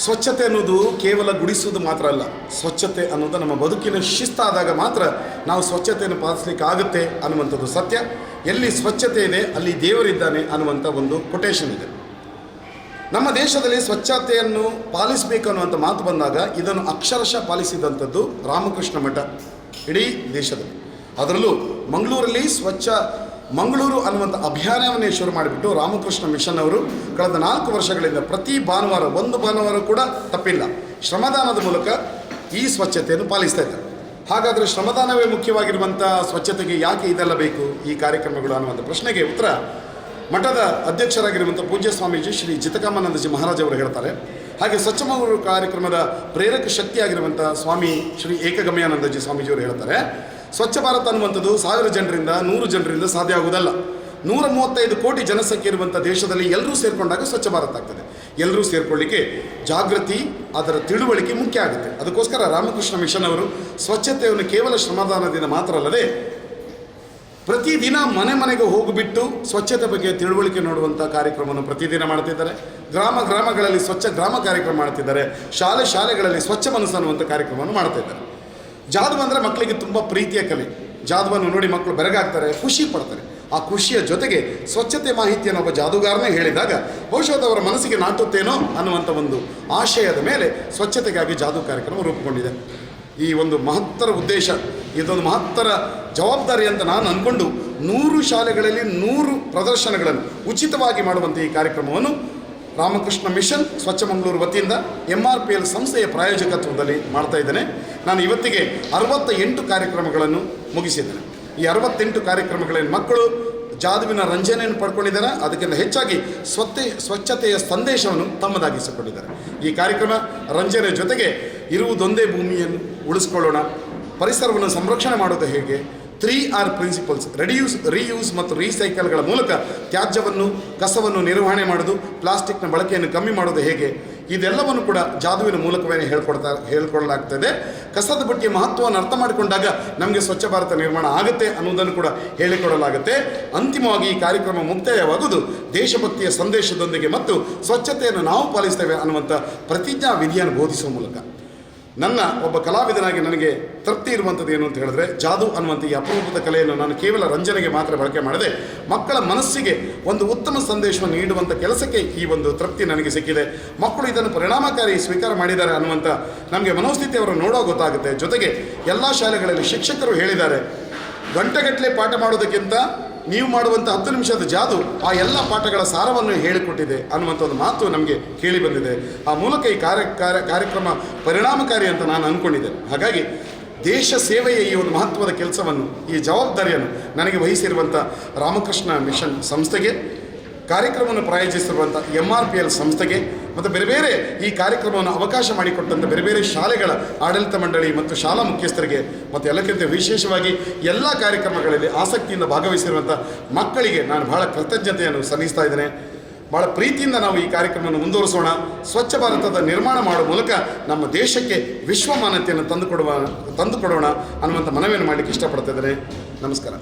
ಸ್ವಚ್ಛತೆ ಅನ್ನೋದು ಕೇವಲ ಗುಡಿಸುವುದು ಮಾತ್ರ ಅಲ್ಲ. ಸ್ವಚ್ಛತೆ ಅನ್ನೋದು ನಮ್ಮ ಬದುಕಿನ ಶಿಸ್ತಾದಾಗ ಮಾತ್ರ ನಾವು ಸ್ವಚ್ಛತೆಯನ್ನು ಪಾಲಿಸಲಿಕ್ಕೆ ಆಗುತ್ತೆ ಅನ್ನುವಂಥದ್ದು ಸತ್ಯ. ಎಲ್ಲಿ ಸ್ವಚ್ಛತೆ ಇದೆ ಅಲ್ಲಿ ದೇವರಿದ್ದಾನೆ ಅನ್ನುವಂಥ ಒಂದು ಕೊಟೇಶನ್ ಇದೆ. ನಮ್ಮ ದೇಶದಲ್ಲಿ ಸ್ವಚ್ಛತೆಯನ್ನು ಪಾಲಿಸಬೇಕು ಅನ್ನುವಂಥ ಮಾತು ಬಂದಾಗ ಇದನ್ನು ಅಕ್ಷರಶಃ ಪಾಲಿಸಿದಂಥದ್ದು ರಾಮಕೃಷ್ಣ ಮಠ ಇಡೀ ದೇಶದಲ್ಲಿ. ಅದರಲ್ಲೂ ಮಂಗಳೂರಲ್ಲಿ ಸ್ವಚ್ಛ ಮಂಗಳೂರು ಅನ್ನುವಂಥ ಅಭಿಯಾನವನ್ನೇ ಶುರು ಮಾಡಿಬಿಟ್ಟು ರಾಮಕೃಷ್ಣ ಮಿಷನ್ ಅವರು ಕಳೆದ 4 ವರ್ಷಗಳಿಂದ ಪ್ರತಿ ಭಾನುವಾರ, ಒಂದು ಭಾನುವಾರ ಕೂಡ ತಪ್ಪಿಲ್ಲ, ಶ್ರಮದಾನದ ಮೂಲಕ ಈ ಸ್ವಚ್ಛತೆಯನ್ನು ಪಾಲಿಸ್ತಾ ಇದ್ದಾರೆ. ಹಾಗಾದರೆ ಶ್ರಮದಾನವೇ ಮುಖ್ಯವಾಗಿರುವಂಥ ಸ್ವಚ್ಛತೆಗೆ ಯಾಕೆ ಇದೆಲ್ಲ ಬೇಕು ಈ ಕಾರ್ಯಕ್ರಮಗಳು ಅನ್ನುವಂಥ ಪ್ರಶ್ನೆಗೆ ಉತ್ತರ ಮಠದ ಅಧ್ಯಕ್ಷರಾಗಿರುವಂಥ ಪೂಜ್ಯ ಸ್ವಾಮೀಜಿ ಶ್ರೀ ಜಿತಕಾಮಾನಂದಜಿ ಮಹಾರಾಜ್ ಅವರು ಹೇಳ್ತಾರೆ. ಹಾಗೆ ಸ್ವಚ್ಛ ಮಂಗಳೂರು ಕಾರ್ಯಕ್ರಮದ ಪ್ರೇರಕ ಶಕ್ತಿಯಾಗಿರುವಂಥ ಸ್ವಾಮಿ ಶ್ರೀ ಏಕಗಮ್ಯಾನಂದಜಿ ಸ್ವಾಮೀಜಿಯವರು ಹೇಳ್ತಾರೆ, ಸ್ವಚ್ಛ ಭಾರತ ಅನ್ನುವಂಥದ್ದು 1000 ಜನರಿಂದ 100 ಜನರಿಂದ ಸಾಧ್ಯ ಆಗುವುದಲ್ಲ. 135 ಕೋಟಿ ಜನಸಂಖ್ಯೆ ಇರುವಂಥ ದೇಶದಲ್ಲಿ ಎಲ್ಲರೂ ಸೇರಿಕೊಂಡಾಗ ಸ್ವಚ್ಛ ಭಾರತ ಆಗ್ತದೆ. ಎಲ್ಲರೂ ಸೇರಿಕೊಳ್ಳಿಕ್ಕೆ ಜಾಗೃತಿ, ಅದರ ತಿಳುವಳಿಕೆ ಮುಖ್ಯ ಆಗುತ್ತೆ. ಅದಕ್ಕೋಸ್ಕರ ರಾಮಕೃಷ್ಣ ಮಿಷನ್ ಅವರು ಸ್ವಚ್ಛತೆಯನ್ನು ಕೇವಲ ಶ್ರಮದಾನದಿಂದ ಮಾತ್ರ ಅಲ್ಲದೆ ಪ್ರತಿದಿನ ಮನೆ ಮನೆಗೆ ಹೋಗಿಬಿಟ್ಟು ಸ್ವಚ್ಛತೆ ಬಗ್ಗೆ ತಿಳುವಳಿಕೆ ನೋಡುವಂಥ ಕಾರ್ಯಕ್ರಮವನ್ನು ಪ್ರತಿದಿನ ಮಾಡ್ತಿದ್ದಾರೆ. ಗ್ರಾಮಗಳಲ್ಲಿ ಸ್ವಚ್ಛ ಗ್ರಾಮ ಕಾರ್ಯಕ್ರಮ ಮಾಡ್ತಿದ್ದಾರೆ. ಶಾಲೆಗಳಲ್ಲಿ ಸ್ವಚ್ಛ ಮನಸ್ಸು ಅನ್ನುವಂಥ ಕಾರ್ಯಕ್ರಮವನ್ನು ಮಾಡ್ತಾ ಇದ್ದಾರೆ. ಜಾದು ಅಂದರೆ ಮಕ್ಕಳಿಗೆ ತುಂಬ ಪ್ರೀತಿಯ ಕಲೆ. ಜಾದುವನ್ನು ನೋಡಿ ಮಕ್ಕಳು ಬೆರಗಾಗ್ತಾರೆ, ಖುಷಿ ಪಡ್ತಾರೆ. ಆ ಖುಷಿಯ ಜೊತೆಗೆ ಸ್ವಚ್ಛತೆ ಮಾಹಿತಿಯನ್ನು ಒಬ್ಬ ಜಾದೂಗಾರನೇ ಹೇಳಿದಾಗ ಬಹುಶಃ ಅವರ ಮನಸ್ಸಿಗೆ ನಾಟುತ್ತೇನೋ ಅನ್ನುವಂಥ ಒಂದು ಆಶಯದ ಮೇಲೆ ಸ್ವಚ್ಛತೆಗಾಗಿ ಜಾದೂ ಕಾರ್ಯಕ್ರಮ ರೂಪುಗೊಂಡಿದೆ. ಈ ಒಂದು ಮಹತ್ತರ ಉದ್ದೇಶ, ಇದೊಂದು ಮಹತ್ತರ ಜವಾಬ್ದಾರಿ ಅಂತ ನಾನು ಅಂದ್ಕೊಂಡು 100 ಶಾಲೆಗಳಲ್ಲಿ 100 ಪ್ರದರ್ಶನಗಳನ್ನು ಉಚಿತವಾಗಿ ಮಾಡುವಂಥ ಈ ಕಾರ್ಯಕ್ರಮವನ್ನು ರಾಮಕೃಷ್ಣ ಮಿಷನ್ ಸ್ವಚ್ಛ ಮಂಗಳೂರು ವತಿಯಿಂದ MRPL ಸಂಸ್ಥೆಯ ಪ್ರಾಯೋಜಕತ್ವದಲ್ಲಿ ಮಾಡ್ತಾ ಇದ್ದೇನೆ. ನಾನು ಇವತ್ತಿಗೆ 68 ಕಾರ್ಯಕ್ರಮಗಳನ್ನು ಮುಗಿಸಿದ್ದೇನೆ. ಈ 68 ಕಾರ್ಯಕ್ರಮಗಳಲ್ಲಿ ಮಕ್ಕಳು ಜಾದುವಿನ ರಂಜನೆಯನ್ನು ಪಡ್ಕೊಂಡಿದ್ದಾರೆ. ಅದಕ್ಕಿಂತ ಹೆಚ್ಚಾಗಿ ಸ್ವಚ್ಛತೆಯ ಸಂದೇಶವನ್ನು ತಮ್ಮದಾಗಿಸಿಕೊಂಡಿದ್ದಾರೆ. ಈ ಕಾರ್ಯಕ್ರಮ ರಂಜನೆ ಜೊತೆಗೆ ಇರುವುದೊಂದೇ ಭೂಮಿಯನ್ನು ಉಳಿಸ್ಕೊಳ್ಳೋಣ, ಪರಿಸರವನ್ನು ಸಂರಕ್ಷಣೆ ಮಾಡೋದು ಹೇಗೆ, 3R ಪ್ರಿನ್ಸಿಪಲ್ಸ್, ರೆಡ್ಯೂಸ್, ರೀಯೂಸ್ ಮತ್ತು ರೀಸೈಕಲ್ಗಳ ಮೂಲಕ ತ್ಯಾಜ್ಯವನ್ನು, ಕಸವನ್ನು ನಿರ್ವಹಣೆ ಮಾಡೋದು, ಪ್ಲಾಸ್ಟಿಕ್ನ ಬಳಕೆಯನ್ನು ಕಮ್ಮಿ ಮಾಡೋದು ಹೇಗೆ, ಇದೆಲ್ಲವನ್ನು ಕೂಡ ಜಾದುವಿನ ಮೂಲಕವೇ ಹೇಳ್ಕೊಳ್ಳಲಾಗ್ತದೆ. ಕಸದ ಬುಟ್ಟಿಯ ಮಹತ್ವವನ್ನು ಅರ್ಥ ಮಾಡಿಕೊಂಡಾಗ ನಮಗೆ ಸ್ವಚ್ಛ ಭಾರತ ನಿರ್ಮಾಣ ಆಗುತ್ತೆ ಅನ್ನೋದನ್ನು ಕೂಡ ಹೇಳಿಕೊಡಲಾಗುತ್ತೆ. ಅಂತಿಮವಾಗಿ ಈ ಕಾರ್ಯಕ್ರಮ ಮುಕ್ತಾಯವಾಗುವುದು ದೇಶಭಕ್ತಿಯ ಸಂದೇಶದೊಂದಿಗೆ ಮತ್ತು ಸ್ವಚ್ಛತೆಯನ್ನು ನಾವು ಪಾಲಿಸ್ತೇವೆ ಅನ್ನುವಂಥ ಪ್ರತಿಜ್ಞಾ ವಿಧಿಯನ್ನು ಬೋಧಿಸುವ ಮೂಲಕ. ನನ್ನ ಒಬ್ಬ ಕಲಾವಿದನಾಗಿ ನನಗೆ ತೃಪ್ತಿ ಇರುವಂಥದ್ದು ಏನು ಅಂತ ಹೇಳಿದ್ರೆ, ಜಾದು ಅನ್ನುವಂಥ ಈ ಅಪರೂಪದ ಕಲೆಯನ್ನು ನಾನು ಕೇವಲ ರಂಜನೆಗೆ ಮಾತ್ರ ಬಳಕೆ ಮಾಡದೆ ಮಕ್ಕಳ ಮನಸ್ಸಿಗೆ ಒಂದು ಉತ್ತಮ ಸಂದೇಶವನ್ನು ನೀಡುವಂಥ ಕೆಲಸಕ್ಕೆ ಈ ಒಂದು ತೃಪ್ತಿ ನನಗೆ ಸಿಕ್ಕಿದೆ. ಮಕ್ಕಳು ಇದನ್ನು ಪರಿಣಾಮಕಾರಿ ಸ್ವೀಕಾರ ಮಾಡಿದ್ದಾರೆ ಅನ್ನುವಂಥ ನಮಗೆ ಮನೋಸ್ಥಿತಿ ಅವರನ್ನು ನೋಡೋ ಗೊತ್ತಾಗುತ್ತೆ. ಜೊತೆಗೆ ಎಲ್ಲ ಶಾಲೆಗಳಲ್ಲಿ ಶಿಕ್ಷಕರು ಹೇಳಿದ್ದಾರೆ, ಗಂಟೆಗಟ್ಟಲೆ ಪಾಠ ಮಾಡೋದಕ್ಕಿಂತ ನೀವು ಮಾಡುವಂಥ 10 ನಿಮಿಷದ ಜಾದು ಆ ಎಲ್ಲ ಪಾಠಗಳ ಸಾರವನ್ನು ಹೇಳಿಕೊಟ್ಟಿದೆ ಅನ್ನುವಂಥ ಒಂದು ಮಾತು ನಮಗೆ ಕೇಳಿ ಬಂದಿದೆ. ಆ ಮೂಲಕ ಈ ಕಾರ್ಯಕ್ರಮ ಪರಿಣಾಮಕಾರಿ ಅಂತ ನಾನು ಅಂದ್ಕೊಂಡಿದ್ದೇನೆ. ಹಾಗಾಗಿ ದೇಶ ಸೇವೆಯ ಈ ಒಂದು ಮಹತ್ವದ ಕೆಲಸವನ್ನು, ಈ ಜವಾಬ್ದಾರಿಯನ್ನು ನನಗೆ ವಹಿಸಿರುವಂಥ ರಾಮಕೃಷ್ಣ ಮಿಷನ್ ಸಂಸ್ಥೆಗೆ, ಕಾರ್ಯಕ್ರಮವನ್ನು ಪ್ರಾಯೋಜಿಸಿರುವಂಥ MRPL ಸಂಸ್ಥೆಗೆ ಮತ್ತು ಬೇರೆ ಬೇರೆ ಈ ಕಾರ್ಯಕ್ರಮವನ್ನು ಅವಕಾಶ ಮಾಡಿಕೊಟ್ಟಂಥ ಬೇರೆ ಬೇರೆ ಶಾಲೆಗಳ ಆಡಳಿತ ಮಂಡಳಿ ಮತ್ತು ಶಾಲಾ ಮುಖ್ಯಸ್ಥರಿಗೆ ಮತ್ತು ಎಲ್ಲಕ್ಕಿಂತ ವಿಶೇಷವಾಗಿ ಎಲ್ಲ ಕಾರ್ಯಕ್ರಮಗಳಲ್ಲಿ ಆಸಕ್ತಿಯಿಂದ ಭಾಗವಹಿಸಿರುವಂಥ ಮಕ್ಕಳಿಗೆ ನಾನು ಬಹಳ ಕೃತಜ್ಞತೆಯನ್ನು ಸಲ್ಲಿಸ್ತಾ ಇದ್ದೇನೆ. ಭಾಳ ಪ್ರೀತಿಯಿಂದ ನಾವು ಈ ಕಾರ್ಯಕ್ರಮವನ್ನು ಮುಂದುವರಿಸೋಣ. ಸ್ವಚ್ಛ ಭಾರತದ ನಿರ್ಮಾಣ ಮಾಡುವ ಮೂಲಕ ನಮ್ಮ ದೇಶಕ್ಕೆ ವಿಶ್ವಮಾನ್ಯತೆಯನ್ನು ತಂದುಕೊಡೋಣ ಅನ್ನುವಂಥ ಮನವಿಯನ್ನು ಮಾಡಲಿಕ್ಕೆ ಇಷ್ಟಪಡ್ತಾ ಇದ್ದೇನೆ. ನಮಸ್ಕಾರ.